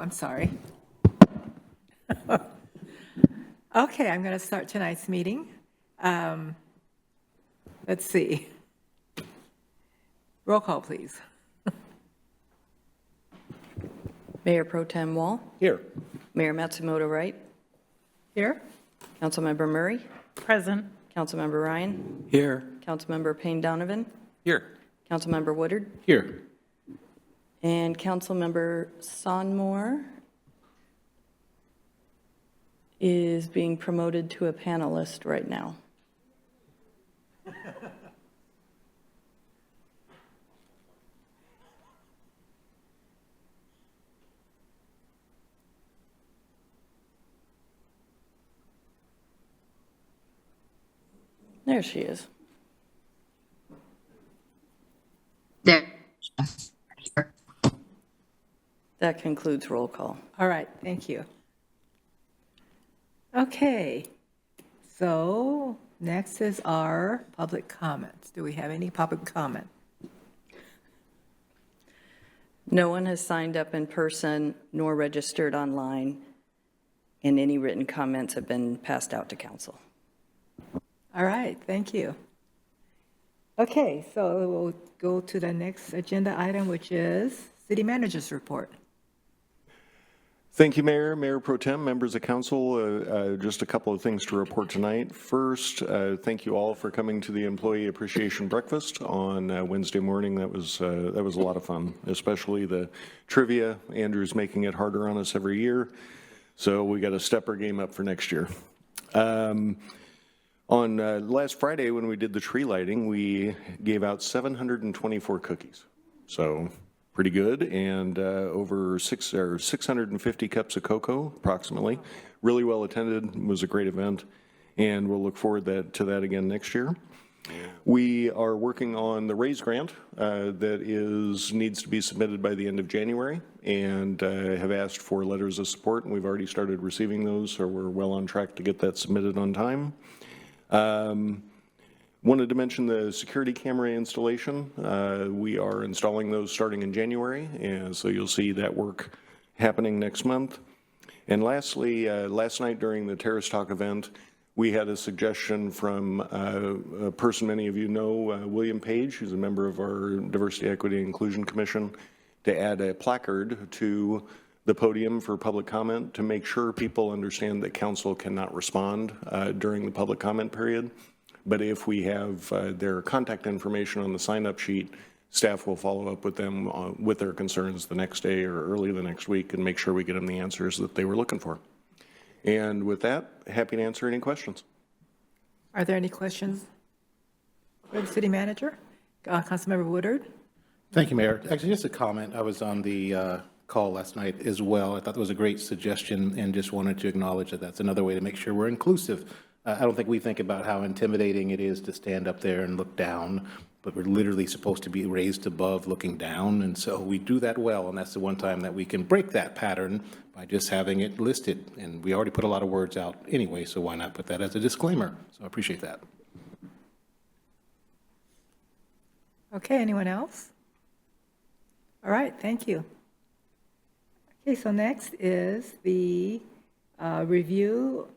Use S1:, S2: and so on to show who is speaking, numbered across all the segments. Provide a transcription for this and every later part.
S1: I'm sorry. Okay, I'm going to start tonight's meeting. Let's see. Roll call, please.
S2: Mayor Pro Tem Wall.
S3: Here.
S2: Mayor Matsumoto Wright.
S1: Here?
S2: Councilmember Murray.
S4: Present.
S2: Councilmember Ryan.
S3: Here.
S2: Councilmember Payne Donovan.
S3: Here.
S2: Councilmember Woodard.
S3: Here.
S2: And Councilmember Sonmore is being promoted to a panelist right now. There she is.
S5: There.
S2: That concludes roll call.
S1: All right, thank you. Okay, so next is our public comments. Do we have any public comment?
S2: No one has signed up in person nor registered online, and any written comments have been passed out to council.
S1: All right, thank you. Okay, so we'll go to the next agenda item, which is City Manager's Report.
S6: Thank you, Mayor, Mayor Pro Tem, members of council. Just a couple of things to report tonight. First, thank you all for coming to the Employee Appreciation Breakfast on Wednesday morning. That was a lot of fun, especially the trivia. Andrew's making it harder on us every year, so we got to step our game up for next year. On last Friday, when we did the tree lighting, we gave out 724 cookies. So pretty good, and over 650 cups of cocoa, approximately. Really well attended, was a great event, and we'll look forward to that again next year. We are working on the RAISE grant that needs to be submitted by the end of January, and have asked for letters of support, and we've already started receiving those, so we're well on track to get that submitted on time. Wanted to mention the security camera installation. We are installing those starting in January, and so you'll see that work happening next month. And lastly, last night during the Terrace Talk event, we had a suggestion from a person many of you know, William Page, who's a member of our Diversity, Equity, and Inclusion Commission, to add a placard to the podium for public comment to make sure people understand that council cannot respond during the public comment period. But if we have their contact information on the sign-up sheet, staff will follow up with them with their concerns the next day or early the next week and make sure we get them the answers that they were looking for. And with that, happy to answer any questions.
S1: Are there any questions for the City Manager? Councilmember Woodard?
S3: Thank you, Mayor. Actually, just a comment. I was on the call last night as well. I thought that was a great suggestion and just wanted to acknowledge that that's another way to make sure we're inclusive. I don't think we think about how intimidating it is to stand up there and look down, but we're literally supposed to be raised above looking down, and so we do that well, and that's the one time that we can break that pattern by just having it listed. And we already put a lot of words out anyway, so why not put that as a disclaimer? So I appreciate that.
S1: Okay, anyone else? All right, thank you. Okay, so next is the review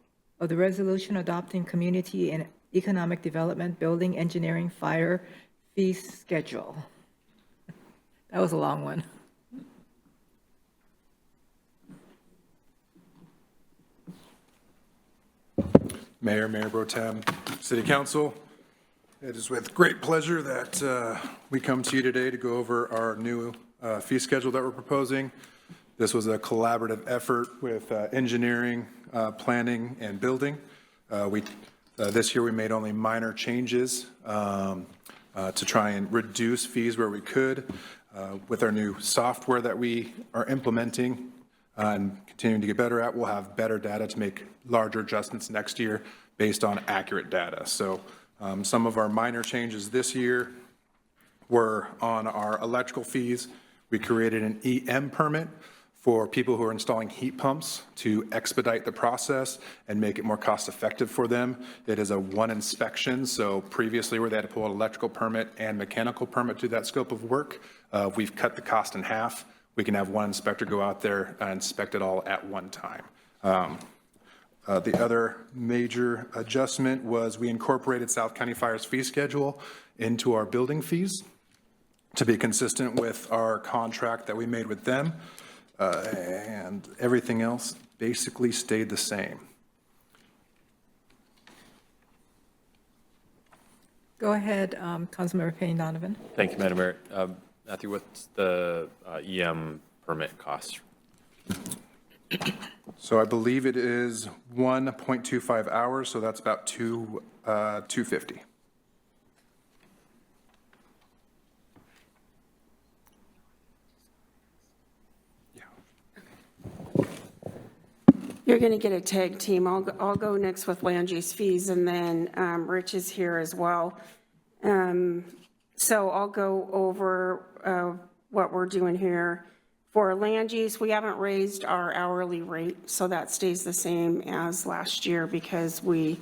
S1: of the resolution adopting community and economic development, building, engineering, fire fee schedule. That was a long one.
S7: Mayor, Mayor Pro Tem, City Council, it is with great pleasure that we come to you today to go over our new fee schedule that we're proposing. This was a collaborative effort with engineering, planning, and building. This year we made only minor changes to try and reduce fees where we could. With our new software that we are implementing and continuing to get better at, we'll have better data to make larger adjustments next year based on accurate data. So some of our minor changes this year were on our electrical fees. We created an EM permit for people who are installing heat pumps to expedite the process and make it more cost effective for them. It is a one inspection, so previously where they had to pull an electrical permit and mechanical permit to that scope of work, we've cut the cost in half. we can have one inspector go out there and inspect it all at one time. The other major adjustment was we incorporated South County Fire's fee schedule into our building fees to be consistent with our contract that we made with them, and everything else basically stayed the same.
S1: Go ahead, Councilmember Payne Donovan.
S4: Thank you, Madam Mayor. Matthew, what's the EM permit cost?
S7: So I believe it is 1.25 hours, so that's about $250.
S8: You're going to get a tag team. I'll go next with land use fees, and then Rich is here as well. So I'll go over what we're doing here. For land use, we haven't raised our hourly rate, so that stays the same as last year because we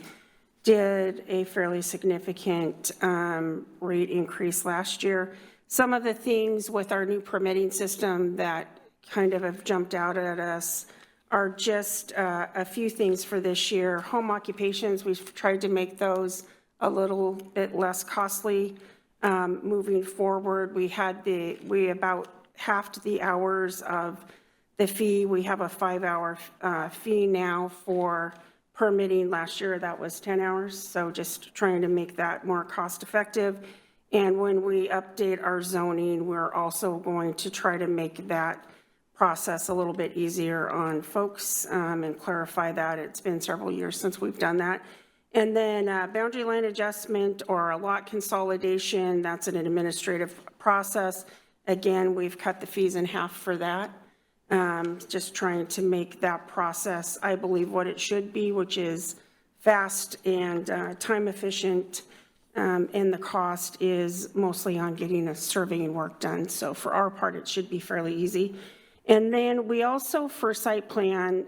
S8: did a fairly significant rate increase last year. Some of the things with our new permitting system that kind of have jumped out at us are just a few things for this year. Home occupations, we've tried to make those a little bit less costly moving forward. We about halved the hours of the fee. We have a 5-hour fee now for permitting. Last year that was 10 hours, so just trying to make that more cost effective. And when we update our zoning, we're also going to try to make that process a little bit easier on folks and clarify that. It's been several years since we've done that. And then boundary line adjustment or a lot consolidation, that's an administrative process. Again, we've cut the fees in half for that. Just trying to make that process, I believe, what it should be, which is fast and time efficient. And the cost is mostly on getting a surveying work done. So for our part, it should be fairly easy. And then we also, for site plan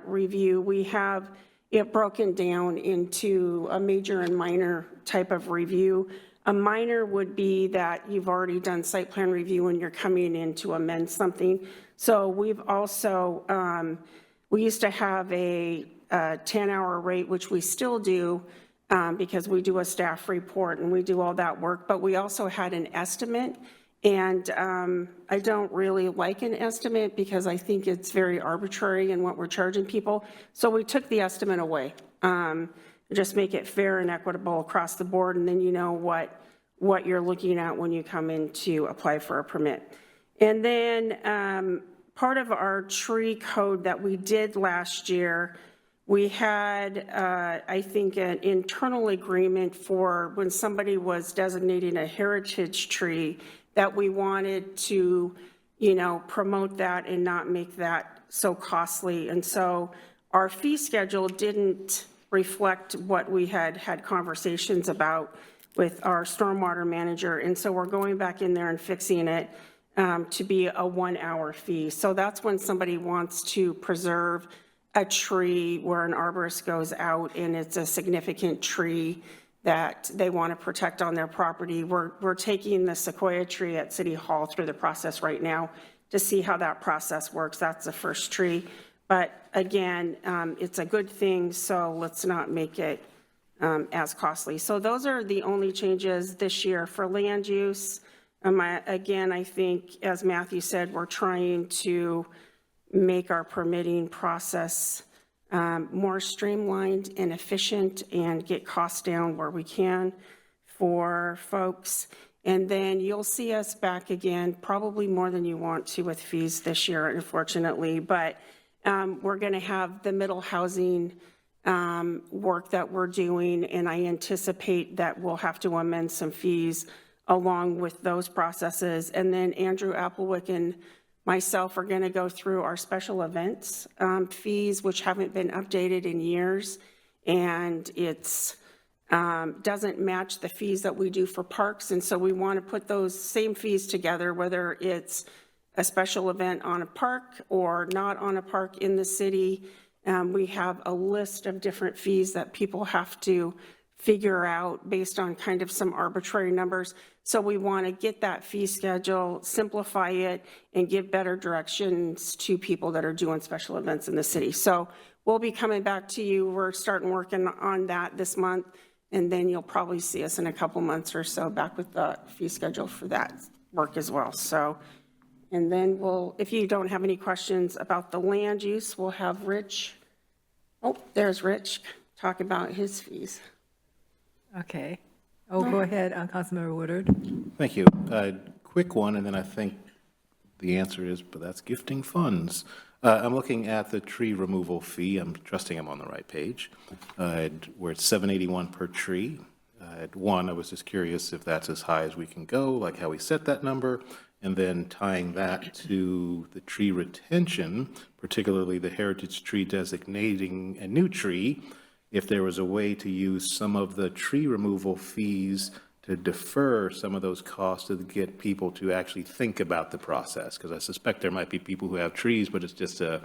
S8: review, we have it broken down into a major and minor type of review. A minor would be that you've already done site plan review and you're coming in to amend something. So we've also, we used to have a 10-hour rate, which we still do because we do a staff report and we do all that work, but we also had an estimate. And I don't really like an estimate because I think it's very arbitrary in what we're charging people. So we took the estimate away. Just make it fair and equitable across the board, and then you know what you're looking at when you come in to apply for a permit. And then part of our tree code that we did last year, we had, I think, an internal agreement for when somebody was designating a heritage tree that we wanted to, promote that and not make that so costly. And so our fee schedule didn't reflect what we had conversations about with our stormwater manager. And so we're going back in there and fixing it to be a 1-hour fee. So that's when somebody wants to preserve a tree where an arborist goes out and it's a significant tree that they want to protect on their property. We're taking the sequoia tree at City Hall through the process right now to see how that process works. That's the first tree. But again, it's a good thing, so let's not make it as costly. So those are the only changes this year. For land use, again, I think, as Matthew said, we're trying to make our permitting process more streamlined and efficient and get costs down where we can for folks. And then you'll see us back again, probably more than you want to with fees this year, unfortunately. But we're going to have the middle housing work that we're doing, and I anticipate that we'll have to amend some fees along with those processes. And then Andrew Applewick and myself are going to go through our special events fees, which haven't been updated in years, and it's doesn't match the fees that we do for parks. And so we want to put those same fees together, whether it's a special event on a park or not on a park in the city. We have a list of different fees that people have to figure out based on kind of some arbitrary numbers. So we want to get that fee schedule, simplify it, and give better directions to people that are doing special events in the city. So we'll be coming back to you. We're starting working on that this month, and then you'll probably see us in a couple months or so back with the fee schedule for that work as well. So, and then if you don't have any questions about the land use, we'll have Rich, oh, there's Rich, talk about his fees.
S1: Okay. Oh, go ahead, Councilmember Woodard.
S3: Thank you. Quick one, and then I think the answer is, but that's gifting funds. I'm looking at the tree removal fee. I'm trusting I'm on the right page, where it's $7.81 per tree. One, I was just curious if that's as high as we can go, like how we set that number, and then tying that to the tree retention, particularly the heritage tree designating a new tree, if there was a way to use some of the tree removal fees to defer some of those costs to get people to actually think about the process. Because I suspect there might be people who have trees, but it's just at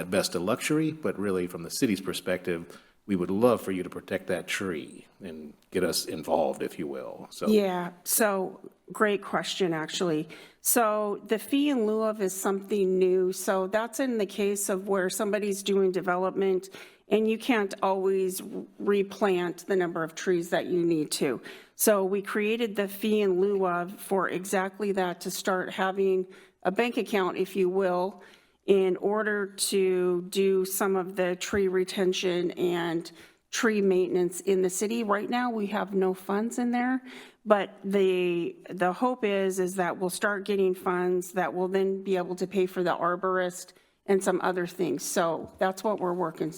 S3: best a luxury. But really, from the city's perspective, we would love for you to protect that tree and get us involved, if you will. So
S8: Yeah, so great question, actually. So the fee in lieu of is something new. So that's in the case of where somebody's doing development and you can't always replant the number of trees that you need to. So we created the fee in lieu of for exactly that, to start having a bank account, if you will, in order to do some of the tree retention and tree maintenance in the city. Right now, we have no funds in there, but the hope is that we'll start getting funds that will then be able to pay for the arborist and some other things. So that's what we're working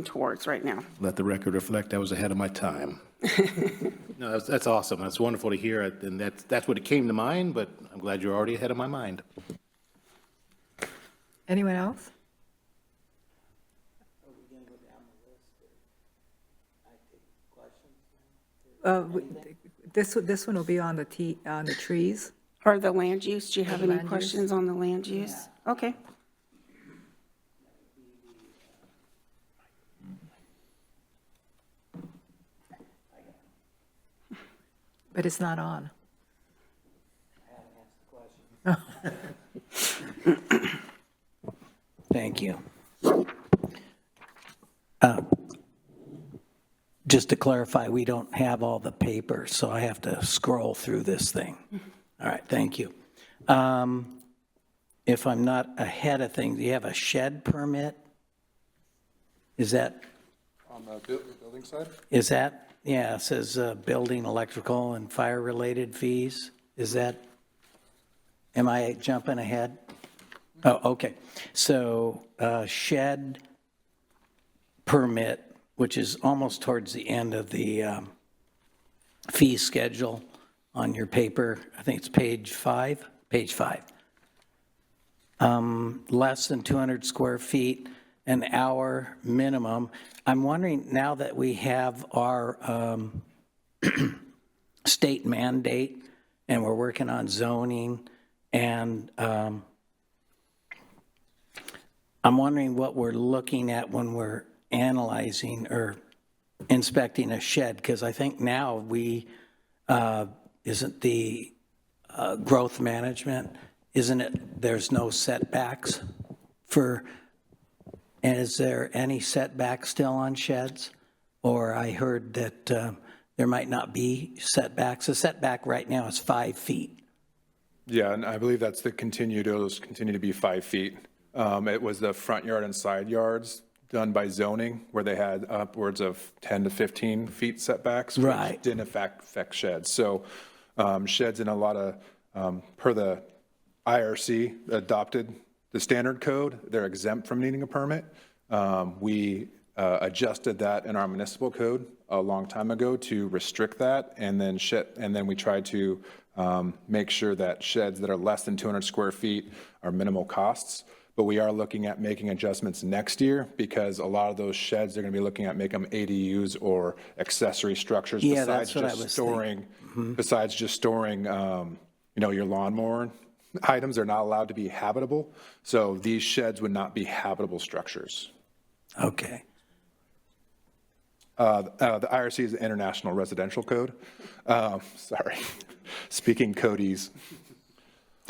S8: towards right now.
S3: let the record reflect I was ahead of my time. No, that's awesome. That's wonderful to hear. And that's what it came to mind, but I'm glad you're already ahead of my mind.
S1: Anyone else? This one will be on the trees.
S8: Or the land use, do you have any
S1: land use?
S8: questions on the land use? Okay.
S1: But it's not on.
S9: Thank you. Just to clarify, we don't have all the papers, so I have to scroll through this thing. All right, thank you. If I'm not ahead of things, do you have a shed permit? Is that?
S7: On the building side?
S9: Is that, yeah, it says building, electrical, and fire-related fees. Is that, am I jumping ahead? Oh, okay. So shed permit, which is almost towards the end of the fee schedule on your paper. I think it's page 5. Page 5. Less than 200 square feet, an hour minimum. I'm wondering, now that we have our state mandate and we're working on zoning, and I'm wondering what we're looking at when we're analyzing or inspecting a shed, because I think now we, isn't the growth management, isn't it, there's no setbacks for, and is there any setbacks still on sheds? Or I heard that there might not be setbacks. The setback right now is 5 feet.
S7: Yeah, and I believe that's it'll continue to be 5 feet. It was the front yard and side yards done by zoning where they had upwards of 10 to 15 feet setbacks, which
S9: Right.
S7: didn't affect sheds. So sheds in a lot of, per the IRC adopted the standard code, they're exempt from needing a permit. We adjusted that in our municipal code a long time ago to restrict that, and then we tried to make sure that sheds that are less than 200 square feet are minimal costs. But we are looking at making adjustments next year, because a lot of those sheds, they're going to be looking at making them ADUs or accessory structures.
S9: Yeah,
S7: besides
S9: that's what I
S7: just
S9: was
S7: storing, besides just storing, your lawnmower items are not allowed to be habitable. So these sheds would not be habitable structures.
S9: Okay.
S7: The IRC is the International Residential Code. Sorry, speaking codese.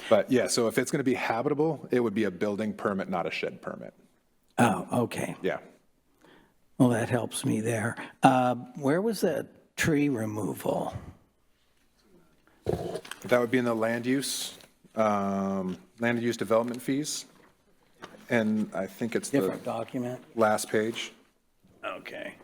S7: But yeah, so if it's going to be habitable, it would be a building permit, not a shed permit.
S9: Oh, okay.
S7: Yeah.
S9: Well, that helps me there. Where was the tree removal?
S7: That would be in the land use development fees. And I think it's the
S9: Different document?
S7: last page.
S9: Okay.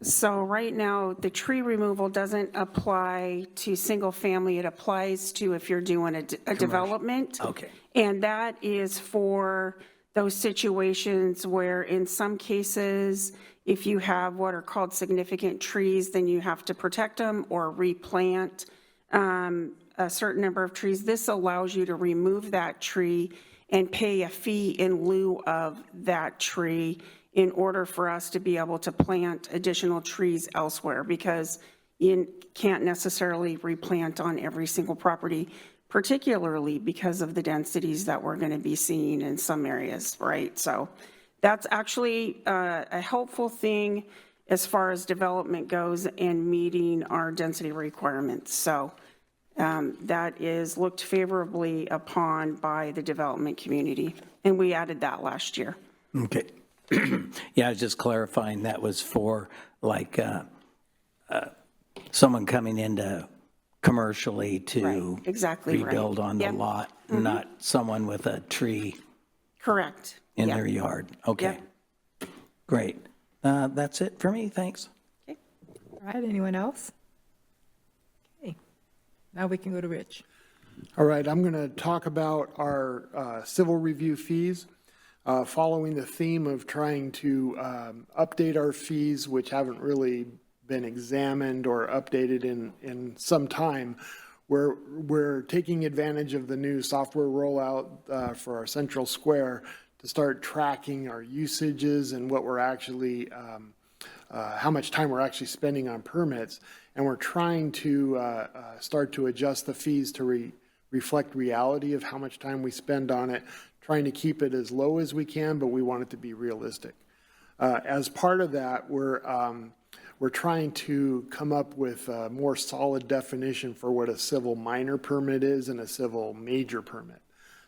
S8: So right now, the tree removal doesn't apply to single family. It applies to if you're doing a development.
S9: Okay.
S8: And that is for those situations where in some cases, if you have what are called significant trees, then you have to protect them or replant a certain number of trees. This allows you to remove that tree and pay a fee in lieu of that tree in order for us to be able to plant additional trees elsewhere, because you can't necessarily replant on every single property, particularly because of the densities that we're going to be seeing in some areas, right? So that's actually a helpful thing as far as development goes and meeting our density requirements. So that is looked favorably upon by the development community, and we added that last year.
S9: Okay. Yeah, I was just clarifying that was for like someone coming into commercially to
S8: Right, exactly right.
S9: rebuild on the
S8: Yep.
S9: lot, not someone with a tree
S8: Correct.
S9: in
S8: Yep.
S9: their yard. Okay,
S8: Yep.
S9: great. That's it for me, thanks.
S1: All right, anyone else? Okay, now we can go to Rich.
S10: All right, I'm going to talk about our civil review fees, following the theme of trying to update our fees, which haven't really been examined or updated in some time. We're taking advantage of the new software rollout for our Central Square to start tracking our usages and what we're actually, how much time we're actually spending on permits. And we're trying to start to adjust the fees to reflect reality of how much time we spend on it, trying to keep it as low as we can, but we want it to be realistic. As part of that, we're trying to come up with a more solid definition for what a civil minor permit is and a civil major permit.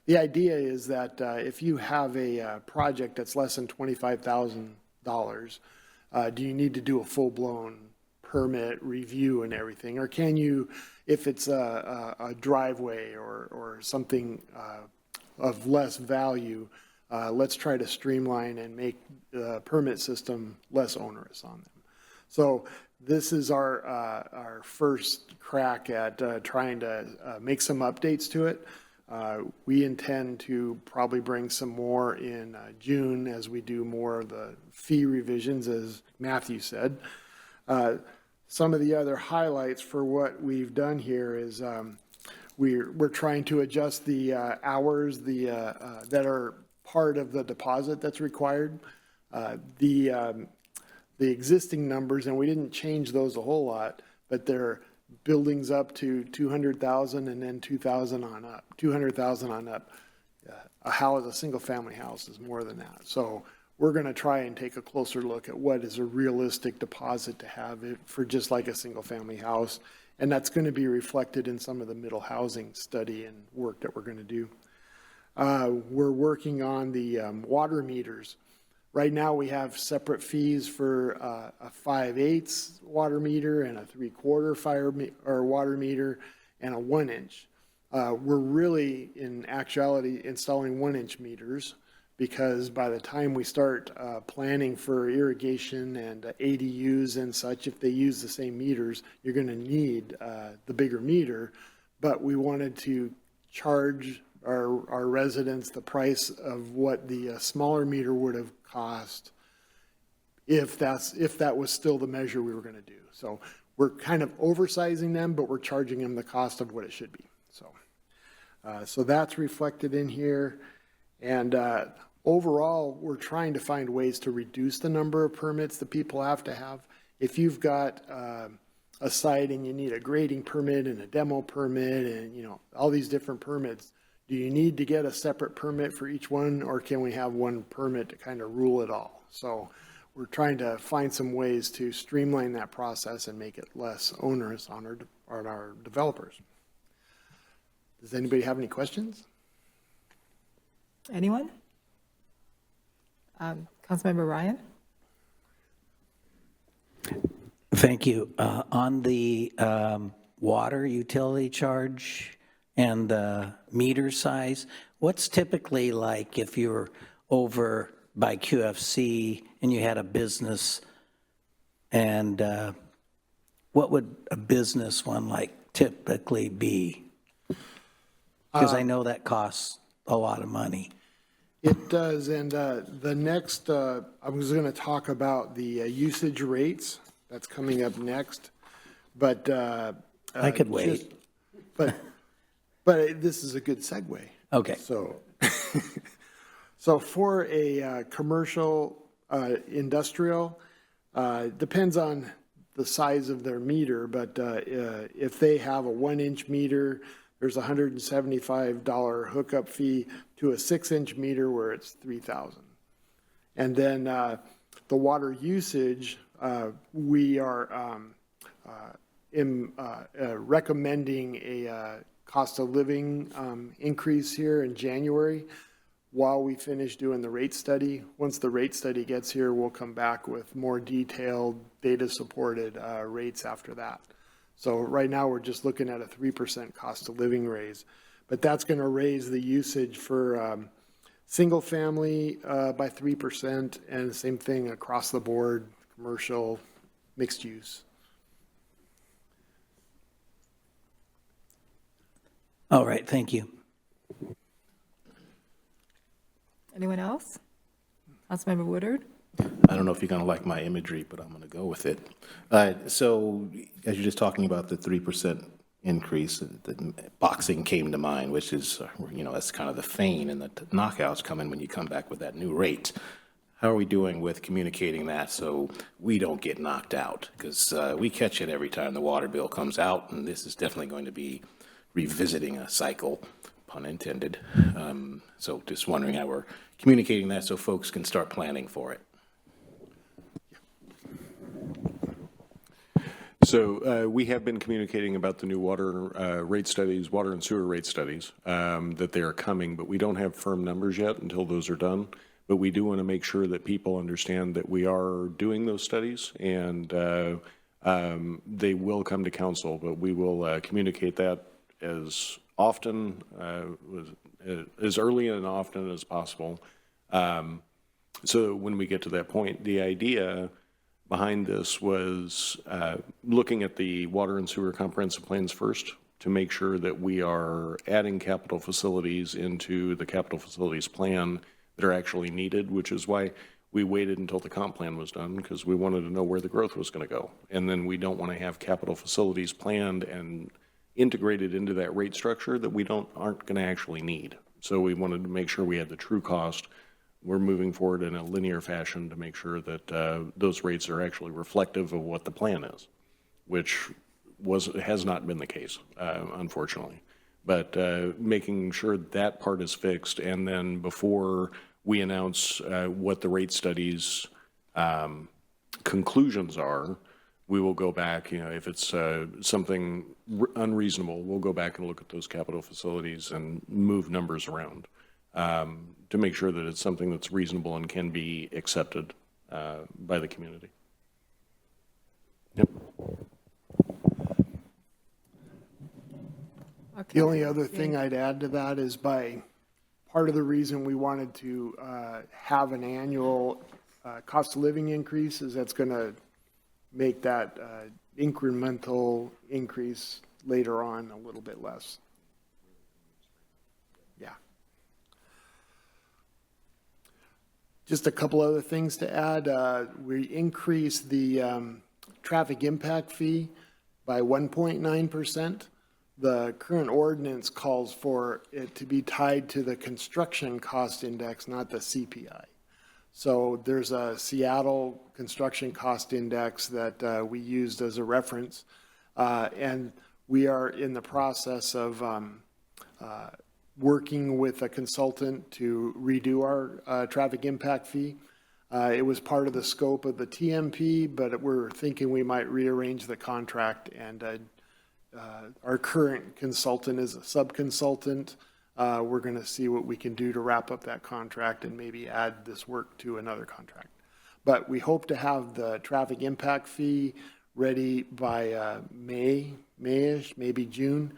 S10: The idea is that if you have a project that's less than $25,000, do you need to do a full-blown permit review and everything? Or can you, if it's a driveway or something of less value, let's try to streamline and make the permit system less onerous on them. So this is our first crack at trying to make some updates to it. We intend to probably bring some more in June as we do more of the fee revisions, as Matthew said. Some of the other highlights for what we've done here is we're trying to adjust the hours that are part of the deposit that's required. The existing numbers, and we didn't change those a whole lot, but they're buildings up to 200,000 and then 2,000 on up, 200,000 on up. A house, a single family house is more than that. So we're going to try and take a closer look at what is a realistic deposit to have it for just like a single family house. And that's going to be reflected in some of the middle housing study and work that we're going to do. We're working on the water meters. Right now we have separate fees for a 5/8 water meter and a 3/4 water meter and a 1-inch. We're really, in actuality, installing 1-inch meters because by the time we start planning for irrigation and ADUs and such, if they use the same meters, you're going to need the bigger meter. But we wanted to charge our residents the price of what the smaller meter would have cost if that was still the measure we were going to do. So we're kind of oversizing them, but we're charging them the cost of what it should be. So that's reflected in here. And overall, we're trying to find ways to reduce the number of permits that people have to have. If you've got a site and you need a grading permit and a demo permit and, all these different permits, do you need to get a separate permit for each one, or can we have one permit to kind of rule it all? So we're trying to find some ways to streamline that process and make it less onerous on our developers. Does anybody have any questions?
S1: Anyone? Councilmember Ryan?
S9: Thank you. On the water utility charge and the meter size, what's typically like if you're over by QFC and you had a business, and what would a business one like typically be? Because I know that costs a lot of money.
S10: It does, and the next, I was going to talk about the usage rates. That's coming up next, but
S9: I could wait.
S10: But this is a good segue.
S9: Okay.
S10: So for a commercial industrial, depends on the size of their meter, but if they have a 1-inch meter, there's a $175 hookup fee to a 6-inch meter where it's $3,000. And then the water usage, we are recommending a cost of living increase here in January while we finish doing the rate study. Once the rate study gets here, we'll come back with more detailed data-supported rates after that. So right now, we're just looking at a 3% cost of living raise, but that's going to raise the usage for single family by 3%, and the same thing across the board, commercial, mixed use.
S9: All right, thank you.
S1: Anyone else? Councilmember Woodard?
S3: I don't know if you're going to like my imagery, but I'm going to go with it. So as you're just talking about the 3% increase, the boxing came to mind, which is, that's kind of the feign, and the knockouts come in when you come back with that new rate. How are we doing with communicating that so we don't get knocked out? Because we catch it every time the water bill comes out, and this is definitely going to be revisiting a cycle, pun intended. So just wondering how we're communicating that so folks can start planning for it.
S6: So we have been communicating about the new water rate studies, water and sewer rate studies, that they are coming, but we don't have firm numbers yet until those are done. But we do want to make sure that people understand that we are doing those studies, and they will come to council, but we will communicate that as often, as early and often as possible. So when we get to that point, the idea behind this was looking at the water and sewer comprehensive plans first to make sure that we are adding capital facilities into the capital facilities plan that are actually needed, which is why we waited until the comp plan was done, because we wanted to know where the growth was going to go. And then we don't want to have capital facilities planned and integrated into that rate structure that we aren't going to actually need. So we wanted to make sure we had the true cost. We're moving forward in a linear fashion to make sure that those rates are actually reflective of what the plan is, which has not been the case, unfortunately. But making sure that part is fixed, and then before we announce what the rate studies conclusions are, we will go back, if it's something unreasonable, we'll go back and look at those capital facilities and move numbers around. To make sure that it's something that's reasonable and can be accepted by the community. Yep.
S1: Okay.
S10: The only other thing I'd add to that is part of the reason we wanted to have an annual cost of living increase is that's going to make that incremental increase later on a little bit less. Yeah. Just a couple other things to add. We increased the traffic impact fee by 1.9%. The current ordinance calls for it to be tied to the construction cost index, not the CPI. So there's a Seattle construction cost index that we used as a reference. And we are in the process of working with a consultant to redo our traffic impact fee. It was part of the scope of the TMP, but we're thinking we might rearrange the contract, and our current consultant is a sub-consultant. We're going to see what we can do to wrap up that contract and maybe add this work to another contract. But we hope to have the traffic impact fee ready by May-ish, maybe June.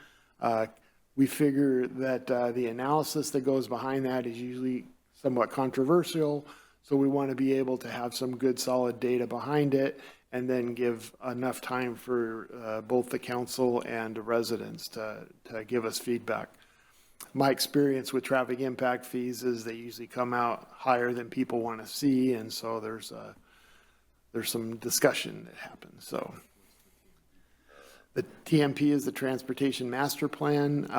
S10: We figure that the analysis that goes behind that is usually somewhat controversial, so we want to be able to have some good solid data behind it and then give enough time for both the council and the residents to give us feedback. My experience with traffic impact fees is they usually come out higher than people want to see, and so there's some discussion that happens. So the TMP is the Transportation Master Plan.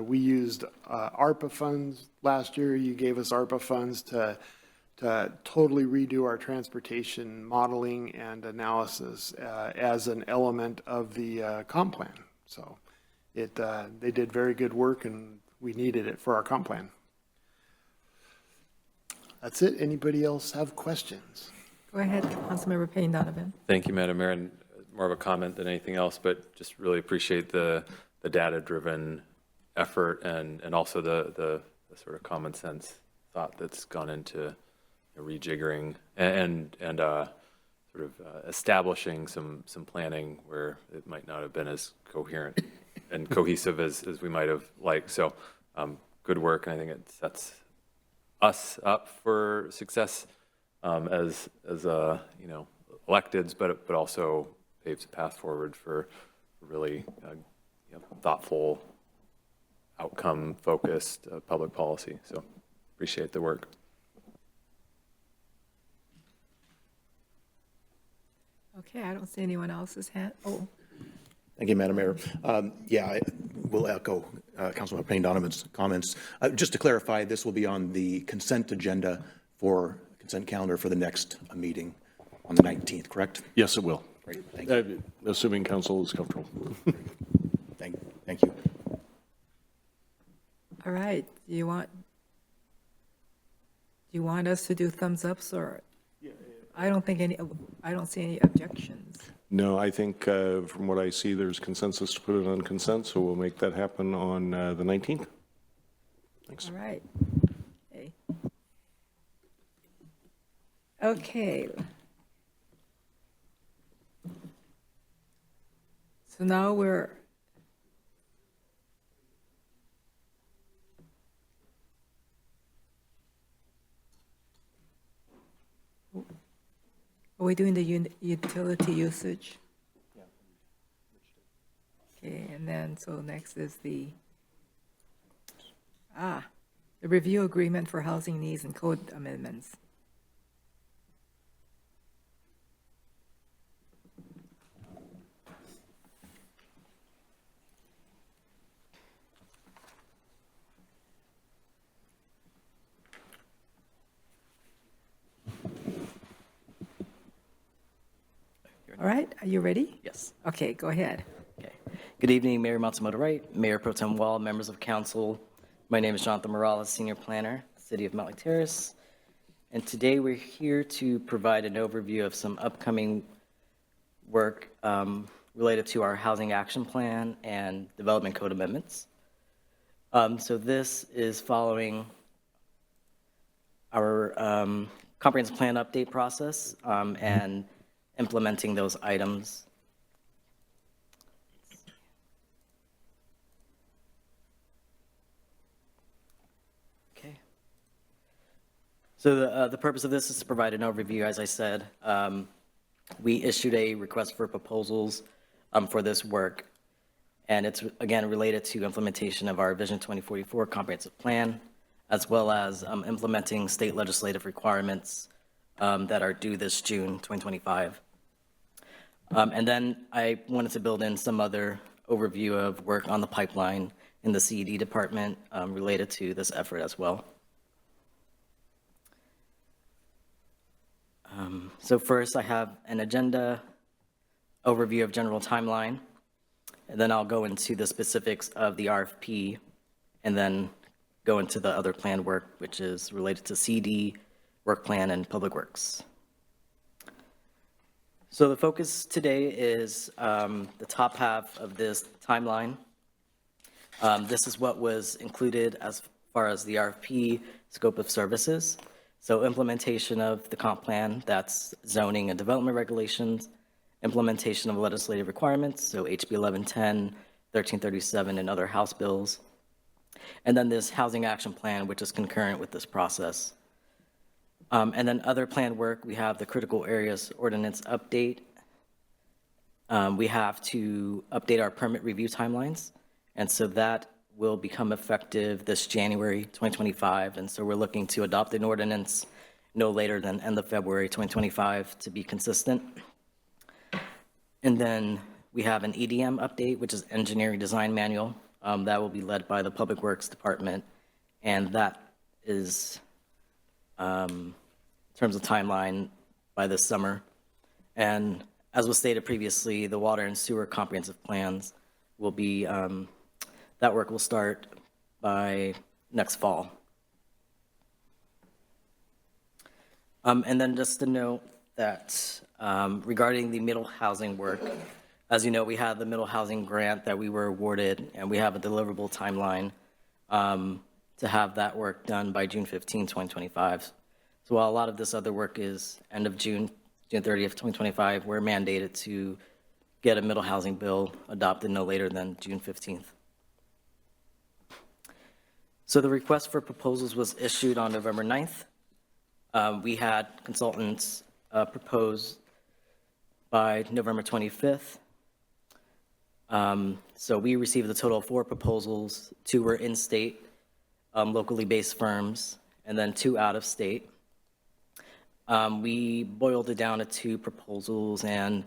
S10: We used ARPA funds last year. You gave us ARPA funds to totally redo our transportation modeling and analysis as an element of the comp plan. So they did very good work, and we needed it for our comp plan. That's it. Anybody else have questions?
S1: Go ahead, Councilmember Payne Donovan.
S4: Thank you, Madam Mayor, and more of a comment than anything else, but just really appreciate the data-driven effort and also the sort of common sense thought that's gone into rejiggering and sort of establishing some planning where it might not have been as coherent and cohesive as we might have liked. So good work, and I think it sets us up for success as electeds, but also paves a path forward for really thoughtful, outcome-focused public policy. So appreciate the work.
S1: Okay, I don't see anyone else's hand. Oh,
S11: Thank you, Madam Mayor. Yeah, I will echo Councilman Payne Donovan's comments. Just to clarify, this will be on the consent agenda for consent calendar for the next meeting on the 19th, correct?
S6: Yes, it will.
S11: Great, thank you.
S6: Assuming council is comfortable.
S11: Thank you.
S1: all right. Do you want us to do thumbs ups, or? I don't see any objections.
S6: No, I think from what I see, there's consensus to put it on consent, so we'll make that happen on the 19th. Thanks.
S1: All right. Okay. So now are we doing the utility usage? Okay, and then, so next is the review agreement for housing needs and code amendments. All right, are you ready?
S12: Yes.
S1: Okay, go ahead.
S12: Okay. Good evening, Mayor Matsumoto Wright, Mayor Pro Tem Wall, members of council. My name is Jonathan Morales, Senior Planner, City of Mountlake Terrace. And today we're here to provide an overview of some upcoming work related to our Housing Action Plan and Development Code amendments. So this is following our comprehensive plan update process and implementing those items. Okay. So the purpose of this is to provide an overview. As I said, we issued a request for proposals for this work, and it's again related to implementation of our Vision 2044 comprehensive plan, as well as implementing state legislative requirements that are due this June 2025. And then I wanted to build in some other overview of work on the pipeline in the CED department related to this effort as well. So first I have an agenda overview of general timeline, and then I'll go into the specifics of the RFP, and then go into the other planned work, which is related to CD, work plan, and public works. So the focus today is the top half of this timeline. This is what was included as far as the RFP scope of services. So implementation of the comp plan, that's zoning and development regulations, implementation of legislative requirements, so HB 1110, 1337, and other House bills. And then this housing action plan, which is concurrent with this process. And then other planned work, we have the critical areas ordinance update. We have to update our permit review timelines. And so that will become effective this January 2025. And so we're looking to adopt an ordinance no later than end of February 2025 to be consistent. And then we have an EDM update, which is engineering design manual. That will be led by the Public Works Department. And that is, in terms of timeline, by this summer. And as was stated previously, the water and sewer comprehensive plans will be, that work will start by next fall. And then just to note that regarding the middle housing work, as you know, we had the middle housing grant that we were awarded, and we have a deliverable timeline to have that work done by June 15, 2025. So while a lot of this other work is end of June 30th, 2025, we're mandated to get a middle housing bill adopted no later than June 15th. So the request for proposals was issued on November 9th. We had consultants propose by November 25th. So we received a total of 4 proposals. 2 were in-state, locally based firms, and then 2 out-of-state. We boiled it down to 2 proposals, and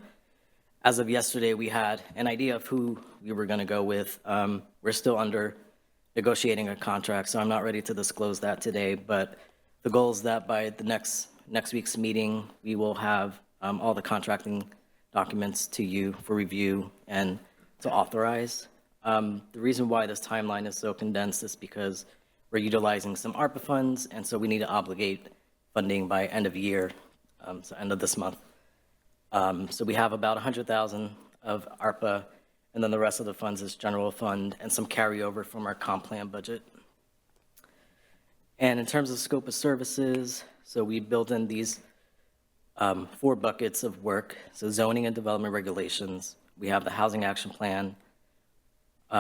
S12: as of yesterday, we had an idea of who we were going to go with. We're still under negotiating a contract, so I'm not ready to disclose that today, but the goal is that by the next week's meeting, we will have all the contracting documents to you for review and to authorize. The reason why this timeline is so condensed is because we're utilizing some ARPA funds, and so we need to obligate funding by end of year, so end of this month. So we have about 100,000 of ARPA, and then the rest of the funds is general fund and some carryover from our comp plan budget. And in terms of scope of services, so we built in these 4 buckets of work. So zoning and development regulations. We have the housing action plan,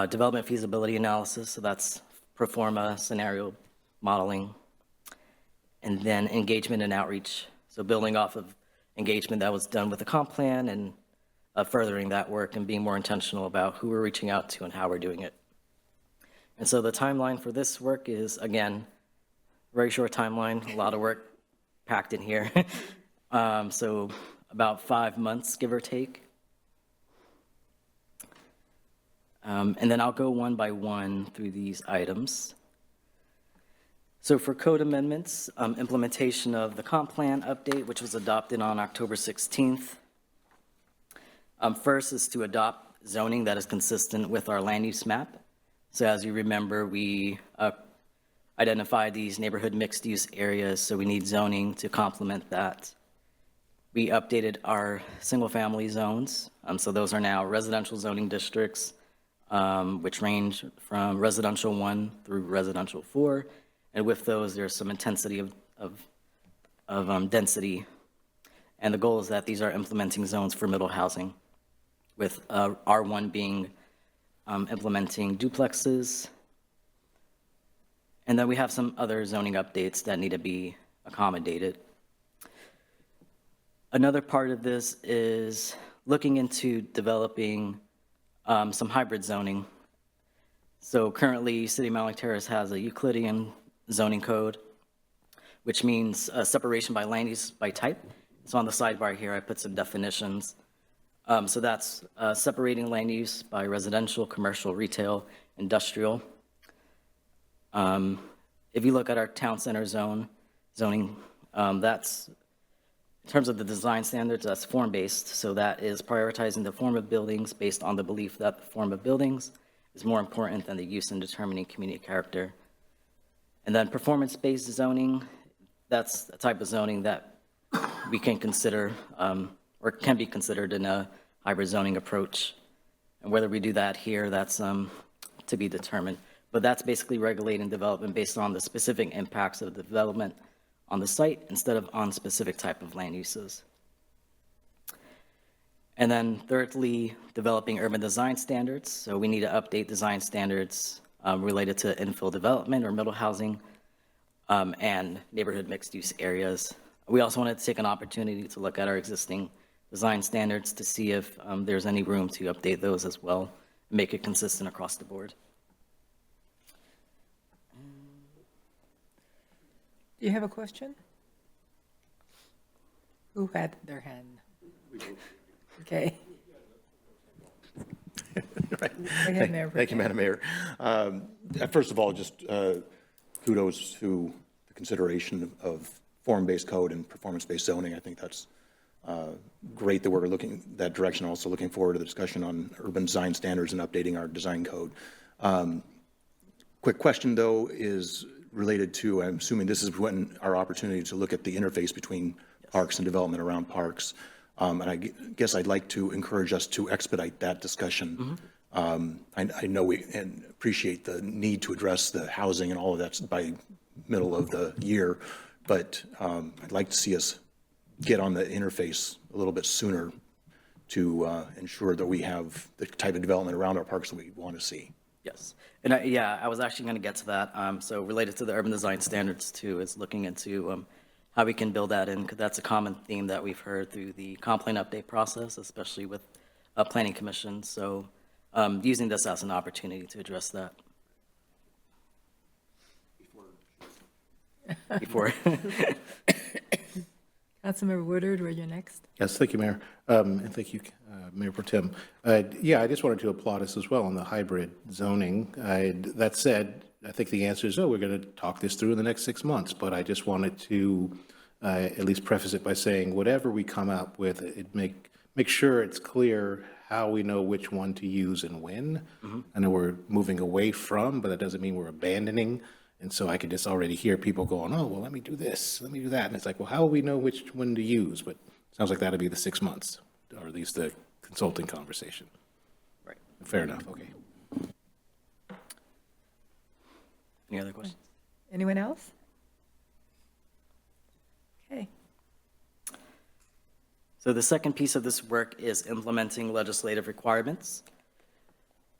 S12: development feasibility analysis. So that's pro forma scenario modeling. And then engagement and outreach. So building off of engagement that was done with the comp plan and furthering that work and being more intentional about who we're reaching out to and how we're doing it. And so the timeline for this work is, again, very short timeline, a lot of work packed in here. So about 5 months, give or take. And then I'll go one by one through these items. So for code amendments, implementation of the comp plan update, which was adopted on October 16th. First is to adopt zoning that is consistent with our land use map. So as you remember, we identified these neighborhood mixed use areas, so we need zoning to complement that. We updated our single family zones. So those are now residential zoning districts, which range from residential 1 through residential 4. And with those, there's some intensity of density. And the goal is that these are implementing zones for middle housing, with R1 being implementing duplexes. And then we have some other zoning updates that need to be accommodated. Another part of this is looking into developing some hybrid zoning. So currently, City of Mountlake Terrace has a Euclidean zoning code, which means separation by land use by type. So on the sidebar here, I put some definitions. So that's separating land use by residential, commercial, retail, industrial. If you look at our town center zoning, that's, in terms of the design standards, that's form-based. So that is prioritizing the form of buildings based on the belief that the form of buildings is more important than the use in determining community character. And then performance-based zoning, that's a type of zoning that we can consider, or can be considered in a hybrid zoning approach. And whether we do that here, that's to be determined. But that's basically regulating development based on the specific impacts of the development on the site instead of on specific type of land uses. And then thirdly, developing urban design standards. So we need to update design standards related to infill development or middle housing and neighborhood mixed-use areas. We also wanted to take an opportunity to look at our existing design standards to see if there's any room to update those as well and make it consistent across the board.
S1: Do you have a question? Who had their hand? Okay.
S11: Right.
S1: Go ahead, Mayor.
S11: Thank you, Madam Mayor. First of all, just kudos to the consideration of form-based code and performance-based zoning. I think that's great that we're looking that direction. Also looking forward to the discussion on urban design standards and updating our design code. Quick question, though, is related to, I'm assuming this is when our opportunity to look at the interface between parks and development around parks. And I guess I'd like to encourage us to expedite that discussion. I know we and appreciate the need to address the housing and all of that by middle of the year, but I'd like to see us get on the interface a little bit sooner to ensure that we have the type of development around our parks that we want to see.
S12: Yes. And I was actually going to get to that. So related to the urban design standards too, is looking into how we can build that in, because that's a common theme that we've heard through the complaint update process, especially with planning commission. So using this as an opportunity to address that. Before.
S1: Councilmember Woodard, you're next.
S3: Yes, thank you, Mayor. And thank you, Mayor Pro Tem. Yeah, I just wanted to applaud us as well on the hybrid zoning. That said, I think the answer is, we're going to talk this through in the next 6 months. But I just wanted to at least preface it by saying whatever we come up with, make sure it's clear how we know which one to use and when. I know we're moving away from, but that doesn't mean we're abandoning. And so I could just already hear people going, oh, well, let me do this, let me do that. And it's like, well, how will we know which one to use? But it sounds like that'll be the 6 months, or at least the consulting conversation.
S12: Right.
S3: Fair enough, okay.
S12: Any other questions?
S1: Anyone else? Okay.
S12: So the second piece of this work is implementing legislative requirements.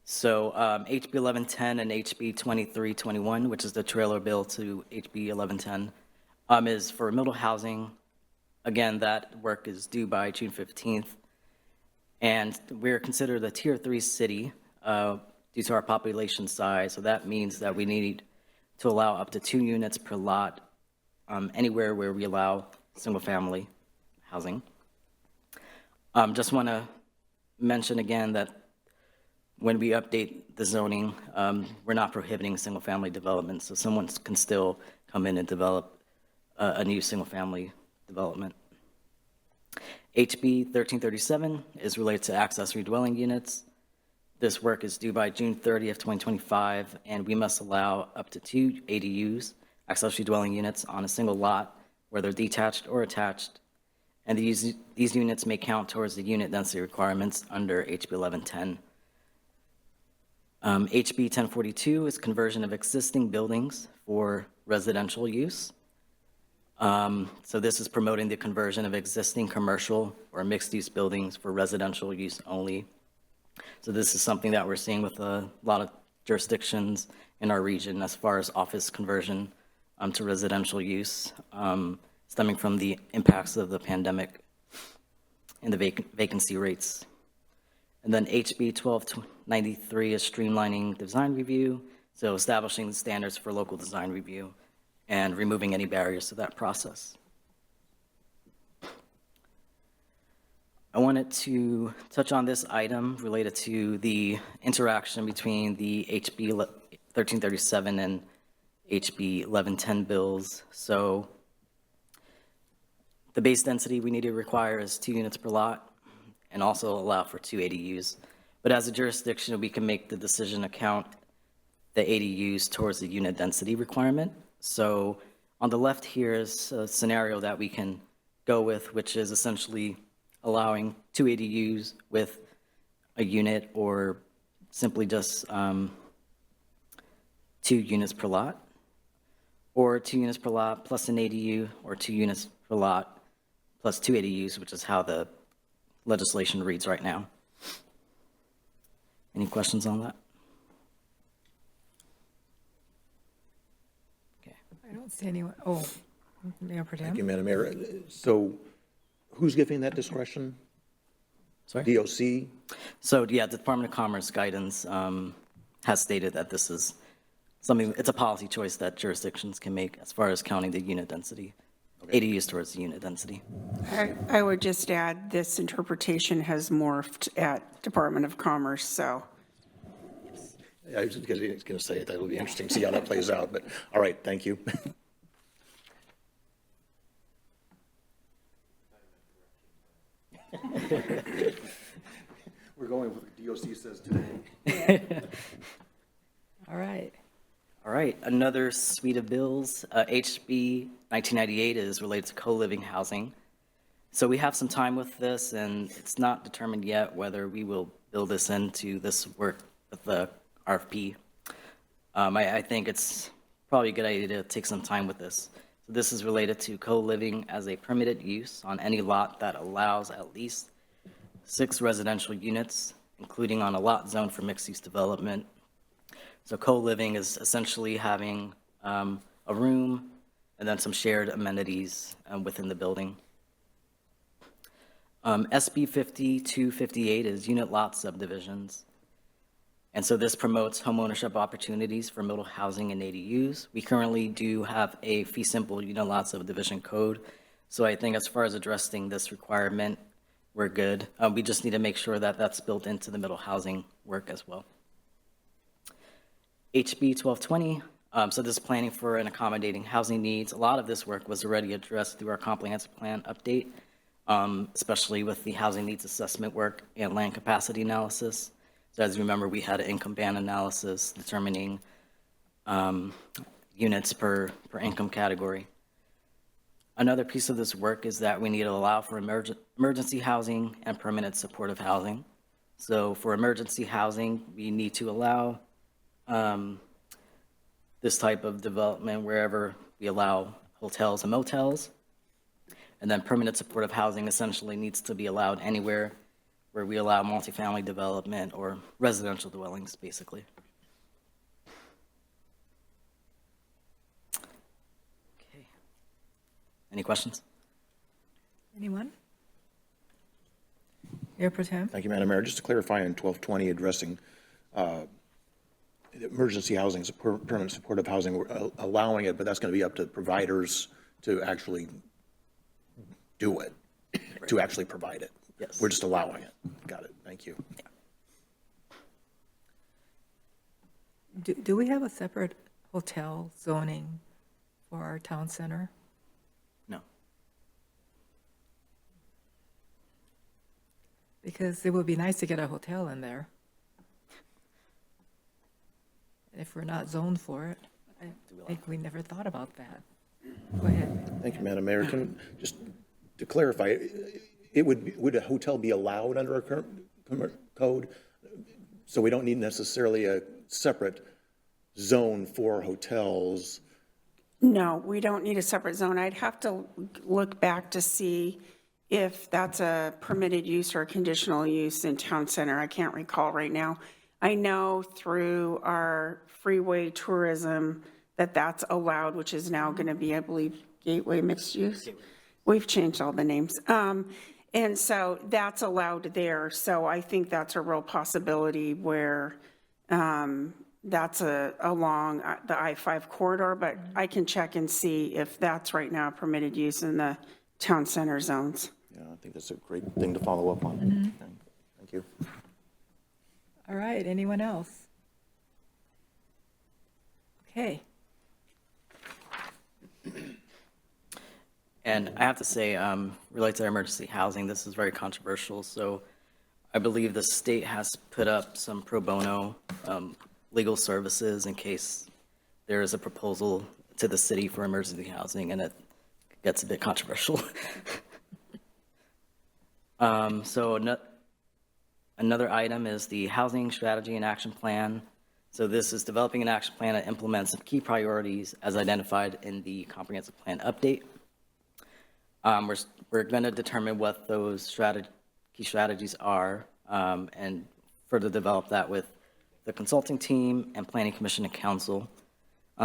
S12: So HB 1110 and HB 2321, which is the trailer bill to HB 1110, is for middle housing. Again, that work is due by June 15th. And we're considered a tier 3 city due to our population size. So that means that we need to allow up to 2 units per lot anywhere where we allow single family housing. Just want to mention again that when we update the zoning, we're not prohibiting single-family development, so someone can still come in and develop a new single-family development. HB 1337 is related to accessory dwelling units. This work is due by June 30th, 2025, and we must allow up to 2 ADUs, accessory dwelling units, on a single lot, whether detached or attached, and these units may count towards the unit density requirements under HB 1110. HB 1042 is conversion of existing buildings for residential use. So this is promoting the conversion of existing commercial or mixed-use buildings for residential use only. So this is something that we're seeing with a lot of jurisdictions in our region as far as office conversion to residential use, stemming from the impacts of the pandemic and the vacancy rates. And then HB 1293 is streamlining design review, so establishing the standards for local design review and removing any barriers to that process. I wanted to touch on this item related to the interaction between the HB 1337 and HB 1110 bills. So the base density we need to require is 2 units per lot, and also allow for 2 ADUs. But as a jurisdiction, we can make the decision to count the ADUs towards the unit density requirement. So On the left here is a scenario that we can go with, which is essentially allowing 2 ADUs with a unit or simply just 2 units per lot, or 2 units per lot plus an ADU, or 2 units per lot plus 2 ADUs, which is how the legislation reads right now. Any questions on that? Okay.
S1: I don't see anyone, oh, Mayor Pro Tem?
S11: Thank you, Madam Mayor. So who's giving that discretion?
S12: Sorry?
S11: DOC?
S12: So, yeah, the Department of Commerce guidance has stated that this is something, it's a policy choice that jurisdictions can make as far as counting the unit density, ADUs towards the unit density.
S8: I would just add, this interpretation has morphed at Department of Commerce, so.
S11: I was going to say that'll be interesting to see how that plays out, but all right, thank you. We're going with what the DOC says today.
S1: All right.
S12: All right, another suite of bills. HB 1998 is related to co-living housing. So we have some time with this, and it's not determined yet whether we will build this into this work with the RFP. I think it's probably a good idea to take some time with this. So this is related to co-living as a permitted use on any lot that allows at least 6 residential units, including on a lot zoned for mixed-use development. So co-living is essentially having a room and then some shared amenities within the building. SB 5258 is unit lot subdivisions. And so this promotes homeownership opportunities for middle housing and ADUs. We currently do have a fee simple unit lot subdivision code. So I think as far as addressing this requirement, we're good. We just need to make sure that that's built into the middle housing work as well. HB 1220, so this is planning for and accommodating housing needs. A lot of this work was already addressed through our comprehensive plan update, especially with the housing needs assessment work and land capacity analysis. So as you remember, we had an income band analysis determining units per income category. Another piece of this work is that we need to allow for emergency housing and permanent supportive housing. So for emergency housing, we need to allow this type of development wherever we allow hotels and motels. And then permanent supportive housing essentially needs to be allowed anywhere where we allow multifamily development or residential dwellings, basically. Okay. Any questions?
S1: Anyone? Mayor Pro Tem?
S11: Thank you, Madam Mayor. Just to clarify on 1220, addressing emergency housing, permanent supportive housing, we're allowing it, but that's going to be up to providers to actually do it, right, to actually provide it.
S12: Yes.
S11: We're just allowing it. Got it. Thank you.
S1: Yeah. Do we have a separate hotel zoning for our town center?
S12: No.
S1: Because it would be nice to get a hotel in there. If we're not zoned for it, I think we never thought about that. Go ahead.
S11: Thank you, Madam Mayor. Can, just to clarify, would a hotel be allowed under our current code? So we don't need necessarily a separate zone for hotels?
S8: No, we don't need a separate zone. I'd have to look back to see if that's a permitted use or a conditional use in town center. I can't recall right now. I know through our freeway tourism that that's allowed, which is now going to be, I believe, Gateway Mixed Use. We've changed all the names. And so that's allowed there. So I think that's a real possibility where that's along the I-5 corridor, but I can check and see if that's right now permitted use in the town center zones.
S11: Yeah, I think that's a great thing to follow up on.
S1: Mm-hmm.
S11: Thank you.
S1: All right, anyone else? Okay.
S12: And I have to say, related to emergency housing, this is very controversial. So I believe the state has put up some pro bono legal services in case there is a proposal to the city for emergency housing, and it gets a bit controversial. So another item is the housing strategy and action plan. So this is developing an action plan that implements some key priorities as identified in the comprehensive plan update. We're going to determine what those key strategies are and further develop that with the consulting team and planning commission and council.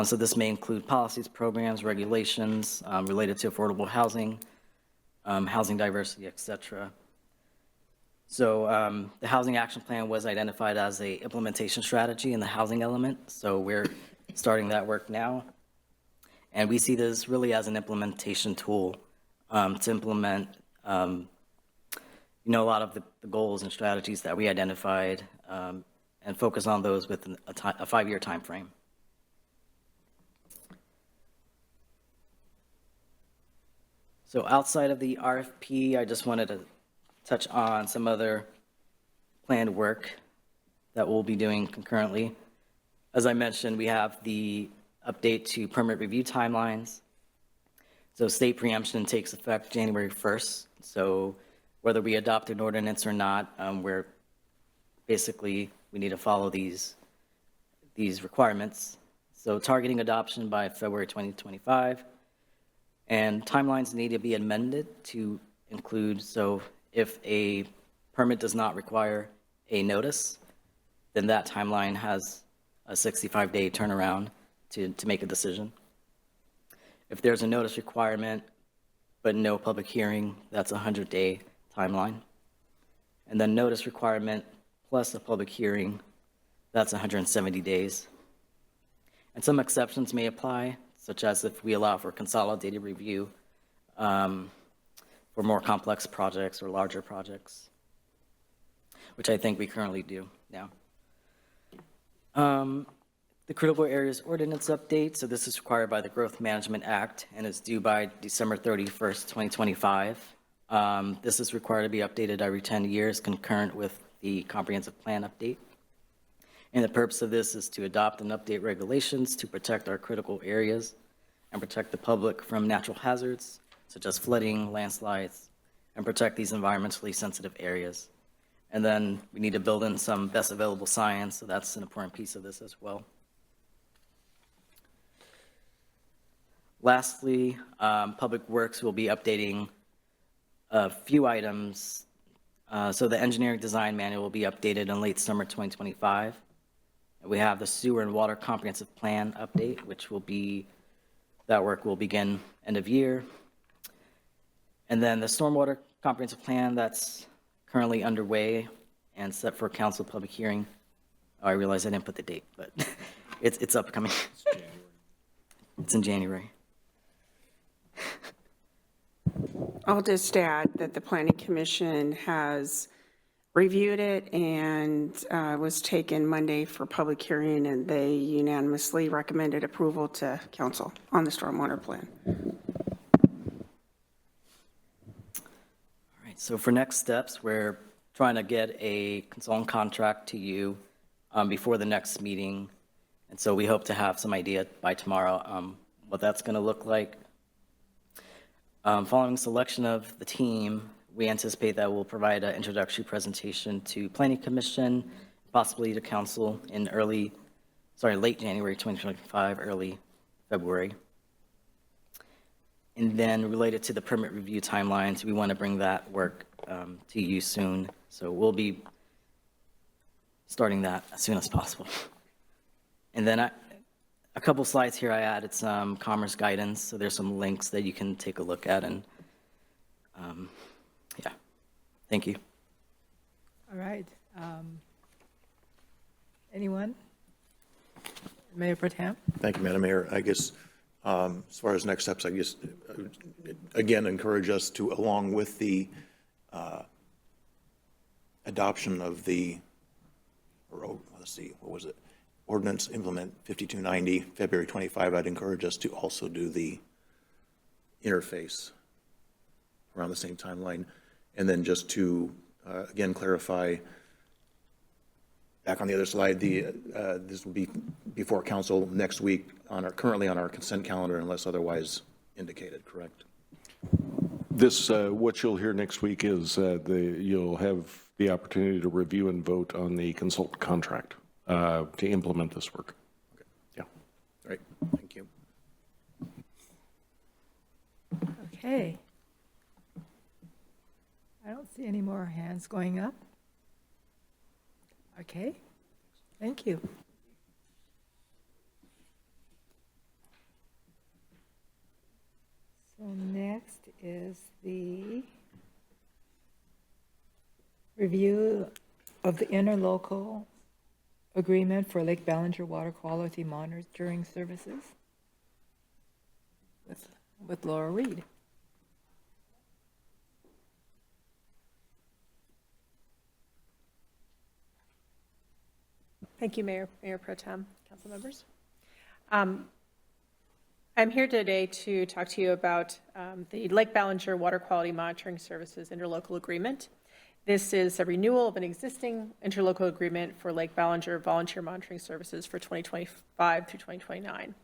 S12: So this may include policies, programs, regulations related to affordable housing, housing diversity, et cetera. So the housing action plan was identified as a implementation strategy in the housing element. So we're starting that work now. And we see this really as an implementation tool to implement, a lot of the goals and strategies that we identified and focus on those within a 5-year time frame. So outside of the RFP, I just wanted to touch on some other planned work that we'll be doing concurrently. As I mentioned, we have the update to permit review timelines. So state preemption takes effect January 1st. So whether we adopt an ordinance or not, we need to follow these requirements. So targeting adoption by February 2025. And timelines need to be amended to include, so if a permit does not require a notice, then that timeline has a 65-day turnaround to make a decision. If there's a notice requirement but no public hearing, that's a 100-day timeline. And then notice requirement plus a public hearing, that's 170 days. And some exceptions may apply, such as if we allow for consolidated review for more complex projects or larger projects, which I think we currently do now. The critical areas ordinance update. So this is required by the Growth Management Act and is due by December 31st, 2025. This is required to be updated every 10 years concurrent with the comprehensive plan update. And the purpose of this is to adopt and update regulations to protect our critical areas and protect the public from natural hazards such as flooding, landslides, and protect these environmentally sensitive areas. And then we need to build in some best available science, so that's an important piece of this as well. Lastly, Public Works will be updating a few items. So the engineering design manual will be updated in late summer 2025. We have the sewer and water comprehensive plan update, that work will begin end of year. And then the stormwater comprehensive plan that's currently underway and set for council public hearing. Oh, I realize I didn't put the date, but it's upcoming. It's January. It's in January.
S8: I'll just add that the Planning Commission has reviewed it and was taken Monday for public hearing, and they unanimously recommended approval to council on the stormwater plan.
S12: All right, so for next steps, we're trying to get a consultant contract to you before the next meeting. And so we hope to have some idea by tomorrow what that's going to look like. Following selection of the team, we anticipate that we'll provide an introductory presentation to Planning Commission, possibly to council in late January 2025, early February. And then related to the permit review timelines, we want to bring that work to you soon. So we'll be starting that as soon as possible. And then a couple slides here, I added some commerce guidance. So there's some links that you can take a look at. And yeah, thank you.
S1: All right. Anyone? Mayor Pro Tem?
S11: Thank you, Madam Mayor. I guess as far as next steps, I guess, again, encourage us to, along with the adoption of Ordinance Implement 5290, February 25, I'd encourage us to also do the interface around the same timeline. And then just to, again, clarify, back on the other slide, this will be before council next week. currently on our consent calendar unless otherwise indicated, correct?
S6: This, what you'll hear next week is you'll have the opportunity to review and vote on the consultant contract to implement this work.
S11: Okay. Yeah. All right. Thank you.
S1: Okay. I don't see any more hands going up. Okay, thank you. So next is the review of the interlocal agreement for Lake Ballinger water quality monitoring services with Laura Reed.
S13: Thank you, Mayor Pro Tem, council members. I'm here today to talk to you about the Lake Ballinger Water Quality Monitoring Services Interlocal Agreement. This is a renewal of an existing interlocal agreement for Lake Ballinger volunteer monitoring services for 2025 through 2029.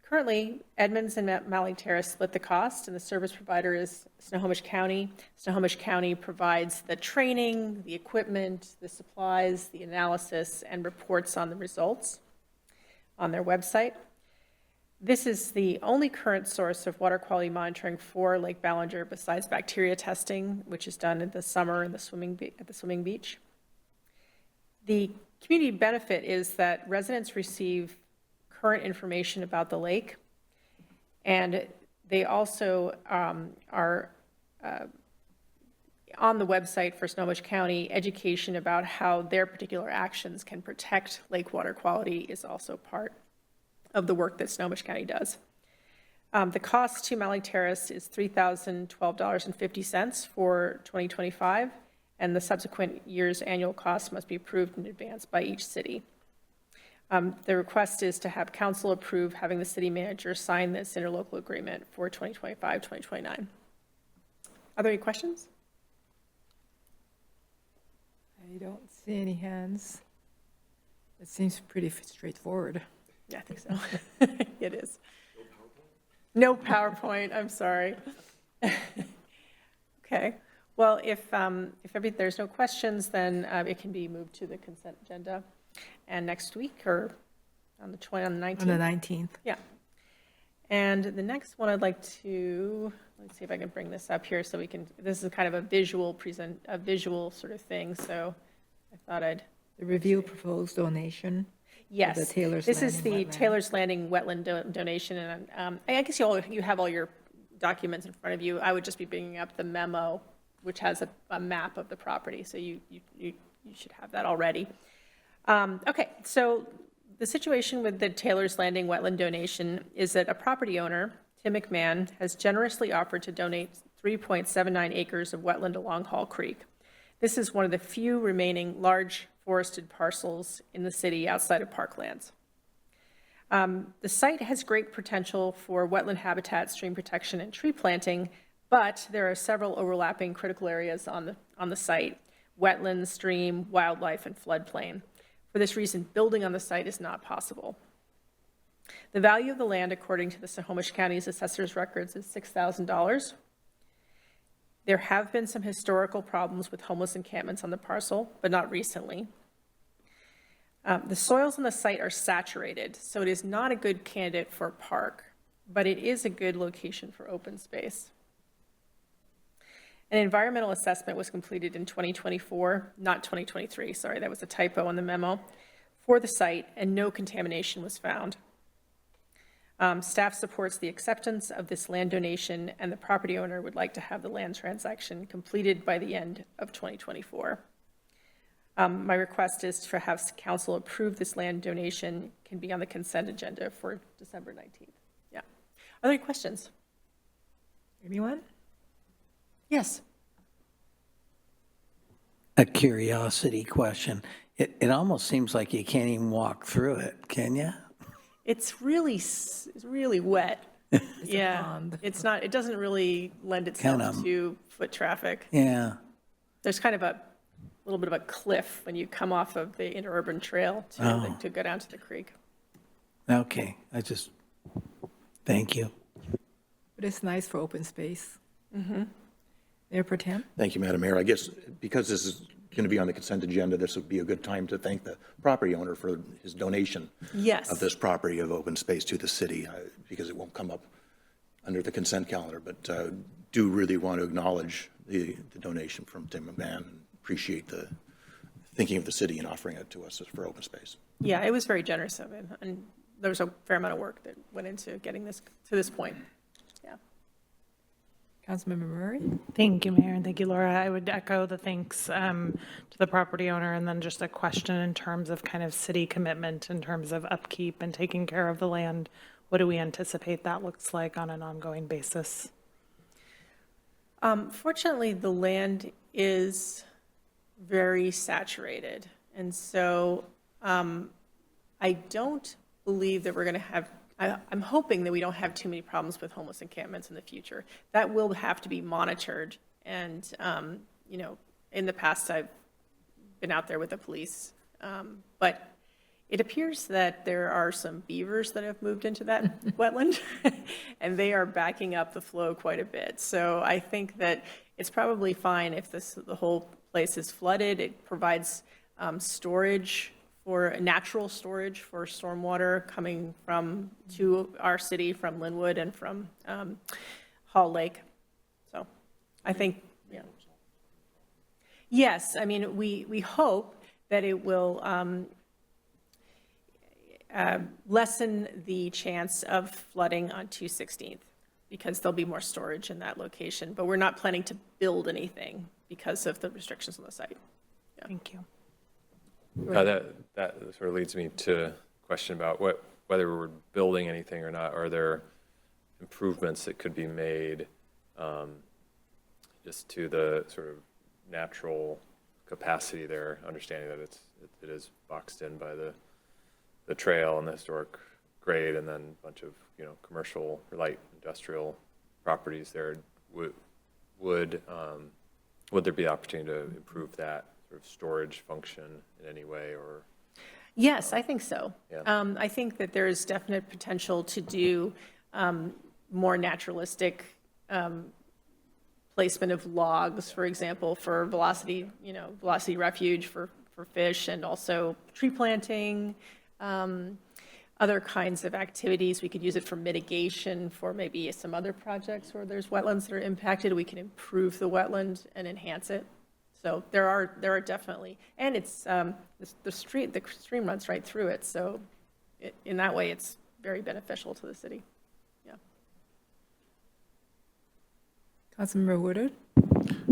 S13: Currently, Edmonds and Mountlake Terrace split the cost, and the service provider is Snohomish County. Snohomish County provides the training, the equipment, the supplies, the analysis, and reports on the results on their website. This is the only current source of water quality monitoring for Lake Ballinger besides bacteria testing, which is done in the summer in the at the swimming beach. The community benefit is that residents receive current information about the lake, and they also are on the website for Snohomish County. Education about how their particular actions can protect lake water quality is also part of the work that Snohomish County does. The cost to Mountlake Terrace is $3,012.50 for 2025, and the subsequent year's annual cost must be approved in advance by each city. The request is to have council approve having the city manager sign this interlocal agreement for 2025-2029. Are there any questions?
S1: I don't see any hands. It seems pretty straightforward.
S13: Yeah, I think so. It is. No PowerPoint, I'm sorry. Okay, well, if there's no questions, then it can be moved to the consent agenda. And next week, or on the 19th?
S1: On the 19th.
S13: Yeah. And the next one I'd like to, let's see if I can bring this up here so we can, this is kind of a visual sort of thing, so I thought I'd.
S1: The review proposed donation.
S13: Yes,
S1: The Taylor's
S13: this is
S1: Landing
S13: the
S1: wetland.
S13: Taylor's Landing wetland donation, and I guess you have all your documents in front of you. I would just be bringing up the memo, which has a map of the property, so you should have that already. Okay, so the situation with the Taylor's Landing wetland donation is that a property owner, Tim McMahon, has generously offered to donate 3.79 acres of wetland along Hall Creek. This is one of the few remaining large forested parcels in the city outside of parklands. The site has great potential for wetland habitat, stream protection, and tree planting, but there are several overlapping critical areas on the site: wetlands, stream, wildlife, and floodplain. For this reason, building on the site is not possible. The value of the land, according to the Snohomish County's assessor's records, is $6,000. There have been some historical problems with homeless encampments on the parcel, but not recently. The soils on the site are saturated, so it is not a good candidate for a park, but it is a good location for open space. An environmental assessment was completed in 2024, not 2023, sorry, that was a typo on the memo, for the site, and no contamination was found. Staff supports the acceptance of this land donation, and the property owner would like to have the land transaction completed by the end of 2024. My request is to have council approve this land donation, can be on the consent agenda for December 19th. Yeah. Are there any questions?
S1: Anyone?
S13: Yes.
S9: A curiosity question. It almost seems like you can't even walk through it, can you?
S13: It's really wet. Yeah,
S1: pond.
S13: it's not, it doesn't really lend itself
S9: Kind of.
S13: to foot traffic.
S9: Yeah.
S13: There's kind of a little bit of a cliff when you come off of the interurban trail to go down to the creek.
S9: Okay, thank you.
S1: But it's nice for open space. Mayor Pro Tem?
S11: Thank you, Madam Mayor. I guess because this is going to be on the consent agenda, this would be a good time to thank the property owner for his donation
S13: Yes.
S11: of this property of open space to the city, because it won't come up under the consent calendar, but do really want to acknowledge the donation from Tim McMahon. Appreciate the thinking of the city and offering it to us for open space.
S13: Yeah, it was very generous of him, and there was a fair amount of work that went into getting this to this point. Yeah.
S1: Councilmember Murray?
S14: Thank you, Mayor, and thank you, Laura. I would echo the thanks to the property owner, and then just a question in terms of kind of city commitment, in terms of upkeep and taking care of the land. What do we anticipate that looks like on an ongoing basis?
S13: Fortunately, the land is very saturated, and so I don't believe that we're going to have, I'm hoping that we don't have too many problems with homeless encampments in the future. That will have to be monitored, and, you know, in the past, I've been out there with the police, but it appears that there are some beavers that have moved into that wetland, and they are backing up the flow quite a bit. So I think that it's probably fine if the whole place is flooded. It provides storage for natural storage for stormwater coming to our city from Linwood and from Hall Lake. So I think, yeah. Yes, I mean, we hope that it will lessen the chance of flooding on 216th, because there'll be more storage in that location. But we're not planning to build anything because of the restrictions on the site. Yeah.
S14: Thank you.
S4: That sort of leads me to a question about whether we're building anything or not. Are there improvements that could be made just to the sort of natural capacity there, understanding that it is boxed in by the trail and the historic grade, and then a bunch of, you know, commercial or light industrial properties there. Would there be opportunity to improve that sort of storage function in any way, or?
S13: Yes, I think so.
S4: Yeah.
S13: I think that there is definite potential to do more naturalistic placement of logs, for example, for velocity refuge for fish, and also tree planting, other kinds of activities. We could use it for mitigation for maybe some other projects where there's wetlands that are impacted. We can improve the wetland and enhance it. So there are definitely, and it's the stream runs right through it. So in that way, it's very beneficial to the city. Yeah.
S1: Councilmember Woodard?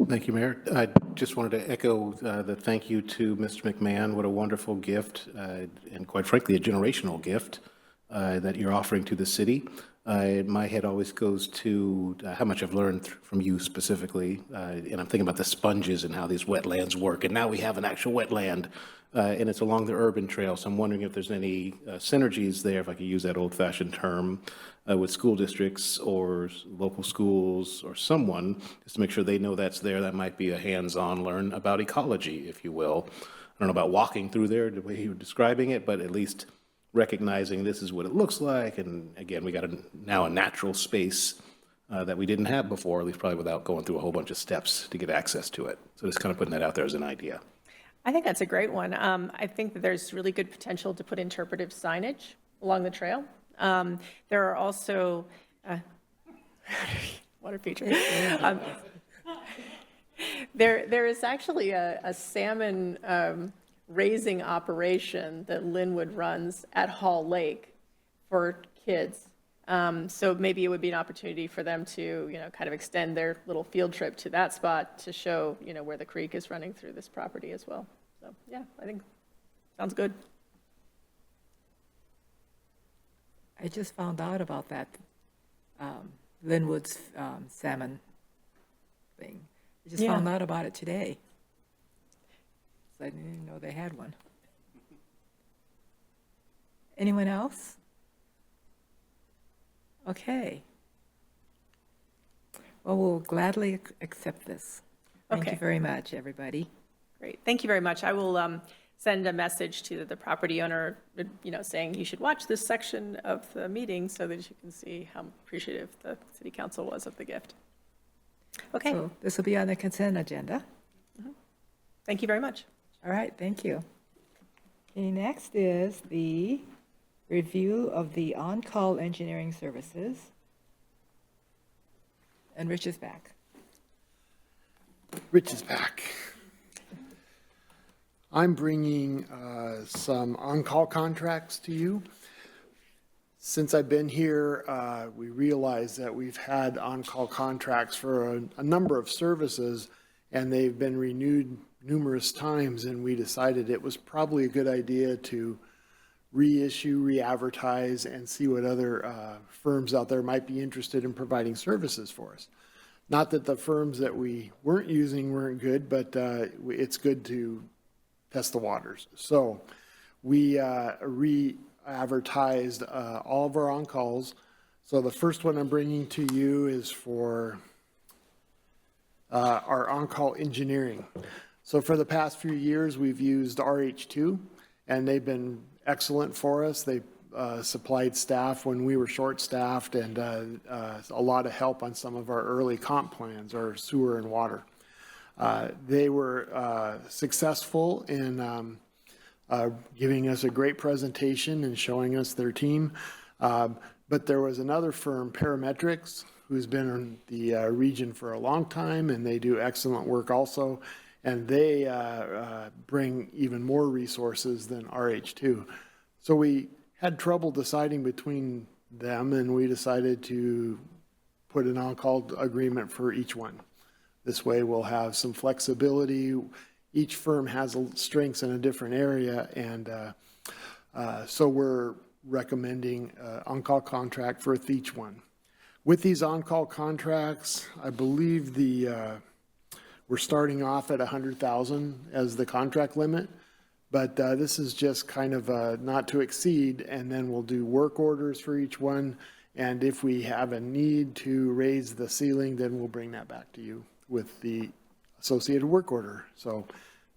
S3: Thank you, Mayor. I just wanted to echo the thank you to Mr. McMahon. What a wonderful gift, and quite frankly, a generational gift that you're offering to the city. My head always goes to how much I've learned from you specifically, and I'm thinking about the sponges and how these wetlands work. And now we have an actual wetland, and it's along the urban trail. So I'm wondering if there's any synergies there, if I could use that old-fashioned term, with school districts or local schools or someone, just to make sure they know that's there. That might be a hands-on learn about ecology, if you will. I don't know about walking through there the way you were describing it, but at least recognizing this is what it looks like. And again, we got now a natural space that we didn't have before, at least probably without going through a whole bunch of steps to get access to it. So just kind of putting that out there as an idea.
S13: I think that's a great one. I think that there's really good potential to put interpretive signage along the trail. There are also water features. There is actually a salmon raising operation that Linwood runs at Hall Lake for kids. So maybe it would be an opportunity for them to, you know, kind of extend their little field trip to that spot to show, you know, where the creek is running through this property as well. So yeah, I think sounds good.
S1: I just found out about that Linwood's salmon thing. I just found out about it today. So I didn't even know they had one. Anyone else? Okay. Well, we'll gladly accept this. Thank you
S13: Okay.
S1: very much, everybody.
S13: Great. Thank you very much. I will send a message to the property owner, saying you should watch this section of the meeting so that you can see how appreciative the city council was of the gift. Okay,
S1: So this will be on the consent agenda.
S13: thank you very much.
S1: All right, thank you. Okay, next is the review of the on-call engineering services. And Rich is back.
S10: Rich is back. I'm bringing some on-call contracts to you. Since I've been here, we realized that we've had on-call contracts for a number of services, and they've been renewed numerous times, and we decided it was probably a good idea to reissue, re-advertise, and see what other firms out there might be interested in providing services for us. Not that the firms that we weren't using weren't good, but it's good to test the waters. So we re-advertised all of our on-calls. So the first one I'm bringing to you is for our on-call engineering. So for the past few years, we've used RH2, and they've been excellent for us. They supplied staff when we were short-staffed, and a lot of help on some of our early comp plans, our sewer and water. They were successful in giving us a great presentation and showing us their team. But there was another firm, Parametrics, who's been in the region for a long time, and they do excellent work also. And they bring even more resources than RH2. So we had trouble deciding between them, and we decided to put an on-call agreement for each one. This way we'll have some flexibility. Each firm has strengths in a different area, and so we're recommending an on-call contract for each one. With these on-call contracts, I believe we're starting off at 100,000 as the contract limit, but this is just kind of not to exceed, and then we'll do work orders for each one, and if we have a need to raise the ceiling, then we'll bring that back to you with the associated work order. So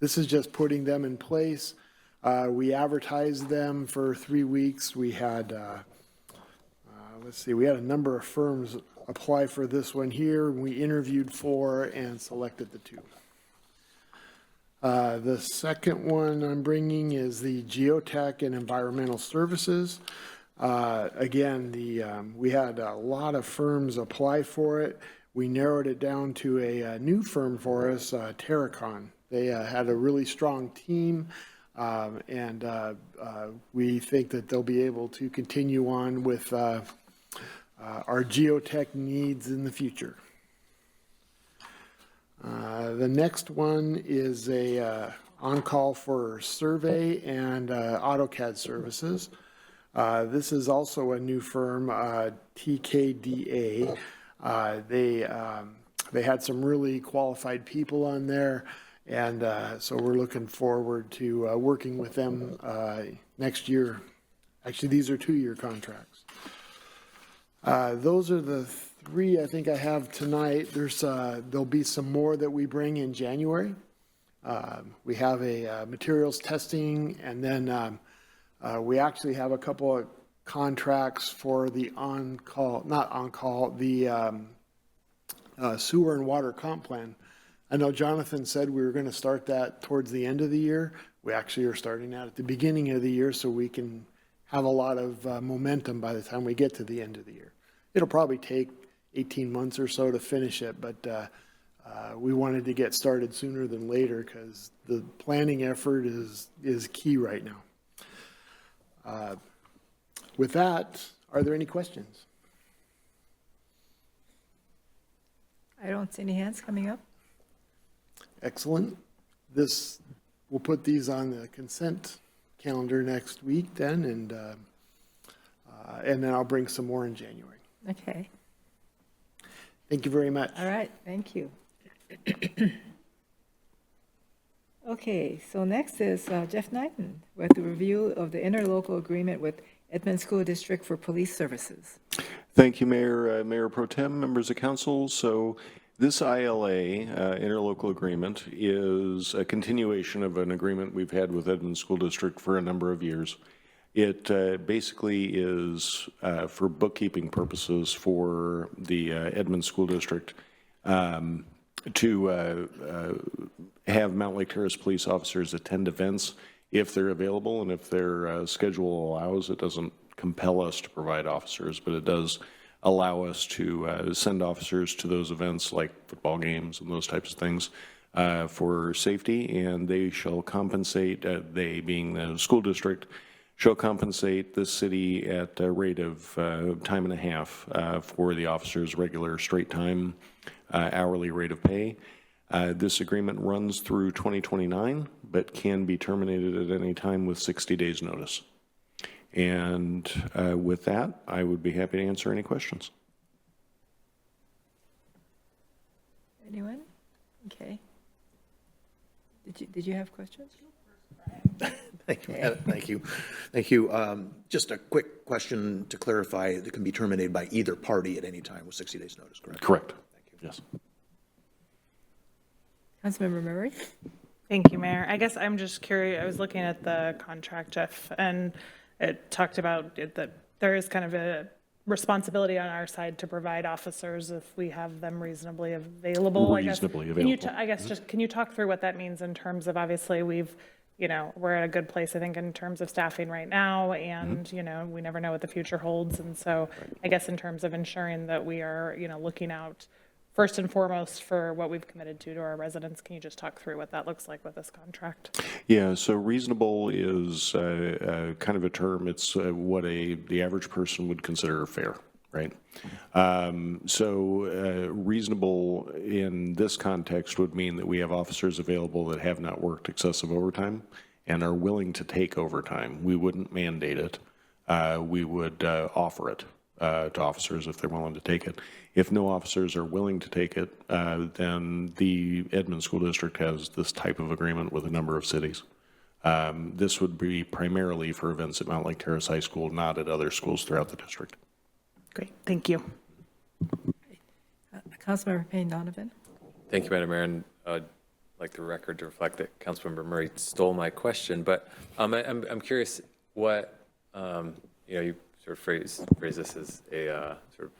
S10: this is just putting them in place. We advertised them for 3 weeks. We had, we had a number of firms apply for this one here. We interviewed 4 and selected the 2. The second one I'm bringing is the geotech and environmental services. Again, we had a lot of firms apply for it. We narrowed it down to a new firm for us, Terrace. They had a really strong team, and we think that they'll be able to continue on with our geotech needs in the future. The next one is a on-call for survey and AutoCAD services. This is also a new firm, TKDA. They had some really qualified people on there, and so we're looking forward to working with them next year. Actually, these are 2-year contracts. Those are the 3 I think I have tonight. There'll be some more that we bring in January. We have a materials testing, and then we actually have a couple of contracts for the sewer and water comp plan. I know Jonathan said we were going to start that towards the end of the year. We actually are starting that at the beginning of the year so we can have a lot of momentum by the time we get to the end of the year. It'll probably take 18 months or so to finish it, but we wanted to get started sooner than later because the planning effort is key right now. With that, are there any questions?
S1: I don't see any hands coming up.
S10: Excellent. We'll put these on the consent calendar next week then, and then I'll bring some more in January.
S1: Okay.
S10: Thank you very much.
S1: All right, thank you. Okay, so next is Jeff Knighton with the review of the interlocal agreement with Edmonds School District for Police Services.
S6: Thank you, Mayor, Mayor Pro Tem, members of council. So This ILA, interlocal agreement, is a continuation of an agreement we've had with Edmonds School District for a number of years. It basically is, for bookkeeping purposes, for the Edmonds School District to have Mountlake Terrace police officers attend events if they're available and if their schedule allows. It doesn't compel us to provide officers, but it does allow us to send officers to those events like football games and those types of things for safety, and they shall compensate, they being the school district, shall compensate the city at a rate of time and a half for the officer's regular straight time hourly rate of pay. This agreement runs through 2029, but can be terminated at any time with 60 days notice. And with that, I would be happy to answer any questions.
S1: Anyone? Okay. Did you have questions?
S11: Thank you. Thank you. Thank you. Just a quick question to clarify, it can be terminated by either party at any time with 60 days notice, correct?
S6: Correct.
S11: Thank you.
S6: Yes.
S1: Councilmember Murray?
S14: Thank you, Mayor. I guess I'm just curious, I was looking at the contract, Jeff, and it talked about that there is kind of a responsibility on our side to provide officers if we have them reasonably available, I guess.
S6: Reasonably
S14: Can you
S6: available.
S14: I guess just, can you talk through what that means in terms of, obviously, we're at a good place, I think, in terms of staffing right now, and, we never know what the future holds. And so I guess in terms of ensuring that we are, looking out first and foremost for what we've committed to our residents, can you just talk through what that looks like with this contract?
S6: Yeah, so reasonable is kind of a term. It's what the average person would consider fair, right? Reasonable in this context would mean that we have officers available that have not worked excessive overtime and are willing to take overtime. We wouldn't mandate it. We would offer it to officers if they're willing to take it. If no officers are willing to take it, then the Edmonds School District has this type of agreement with a number of cities. This would be primarily for events at Mountlake Terrace High School, not at other schools throughout the district.
S14: Great, thank you.
S1: Councilmember Payne Donovan?
S4: Thank you, Madam Mayor, and I'd like the record to reflect that Councilmember Murray stole my question, but I'm curious what, you sort of phrase this as a sort of,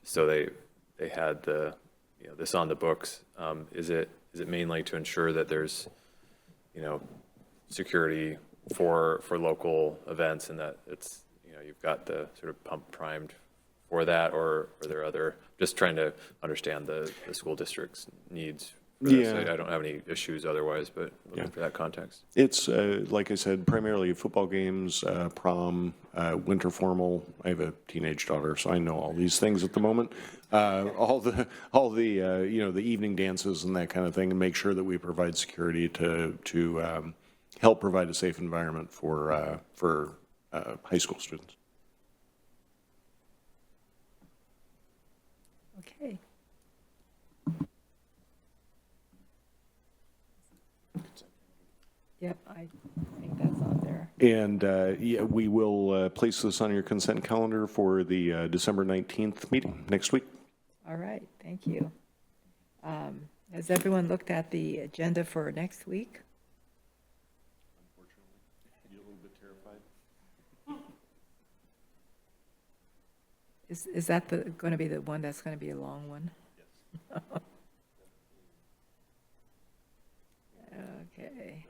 S4: so they had this on the books. Is it mainly to ensure that there's, security for local events and that it's, you've got the sort of pump primed for that, or are there other, just trying to understand the school district's needs for this.
S6: Yeah.
S4: I don't have any issues otherwise, but looking for that context.
S6: It's, like I said, primarily football games, prom, winter formal. I have a teenage daughter, so I know all these things at the moment. All the the evening dances and that kind of thing, and make sure that we provide security to help provide a safe environment for high school students.
S1: Okay. Yep, I think that's on there.
S6: And yeah, we will place this on your consent calendar for the December 19th meeting next week.
S1: All right, thank you. Has everyone looked at the agenda for next week?
S6: Unfortunately, you're a little bit terrified.
S1: Is that going to be the one that's going to be a long one?
S6: Yes.
S1: Okay.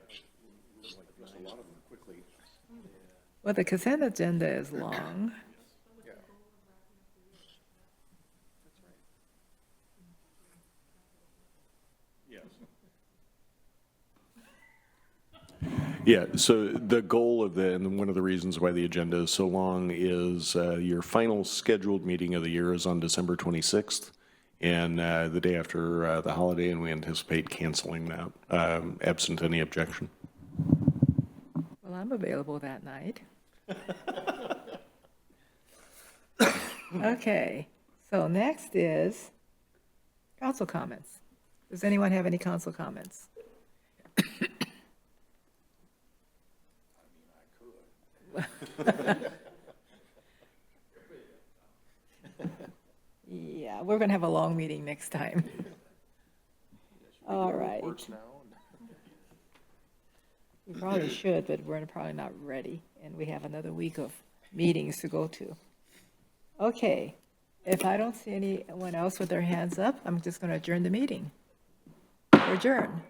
S1: Well, the consent agenda is long.
S6: Yeah, so the goal of and one of the reasons why the agenda is so long is your final scheduled meeting of the year is on December 26th, and the day after the holiday, and we anticipate canceling that, absent any objection.
S1: Well, I'm available that night. Okay, so next is council comments. Does anyone have any council comments? Yeah, we're going to have a long meeting next time.
S7: reports now.
S1: We probably should, but we're probably not ready, and we have another week of meetings to go to. Okay, if I don't see anyone else with their hands up, I'm just going to adjourn the meeting. Adjourn.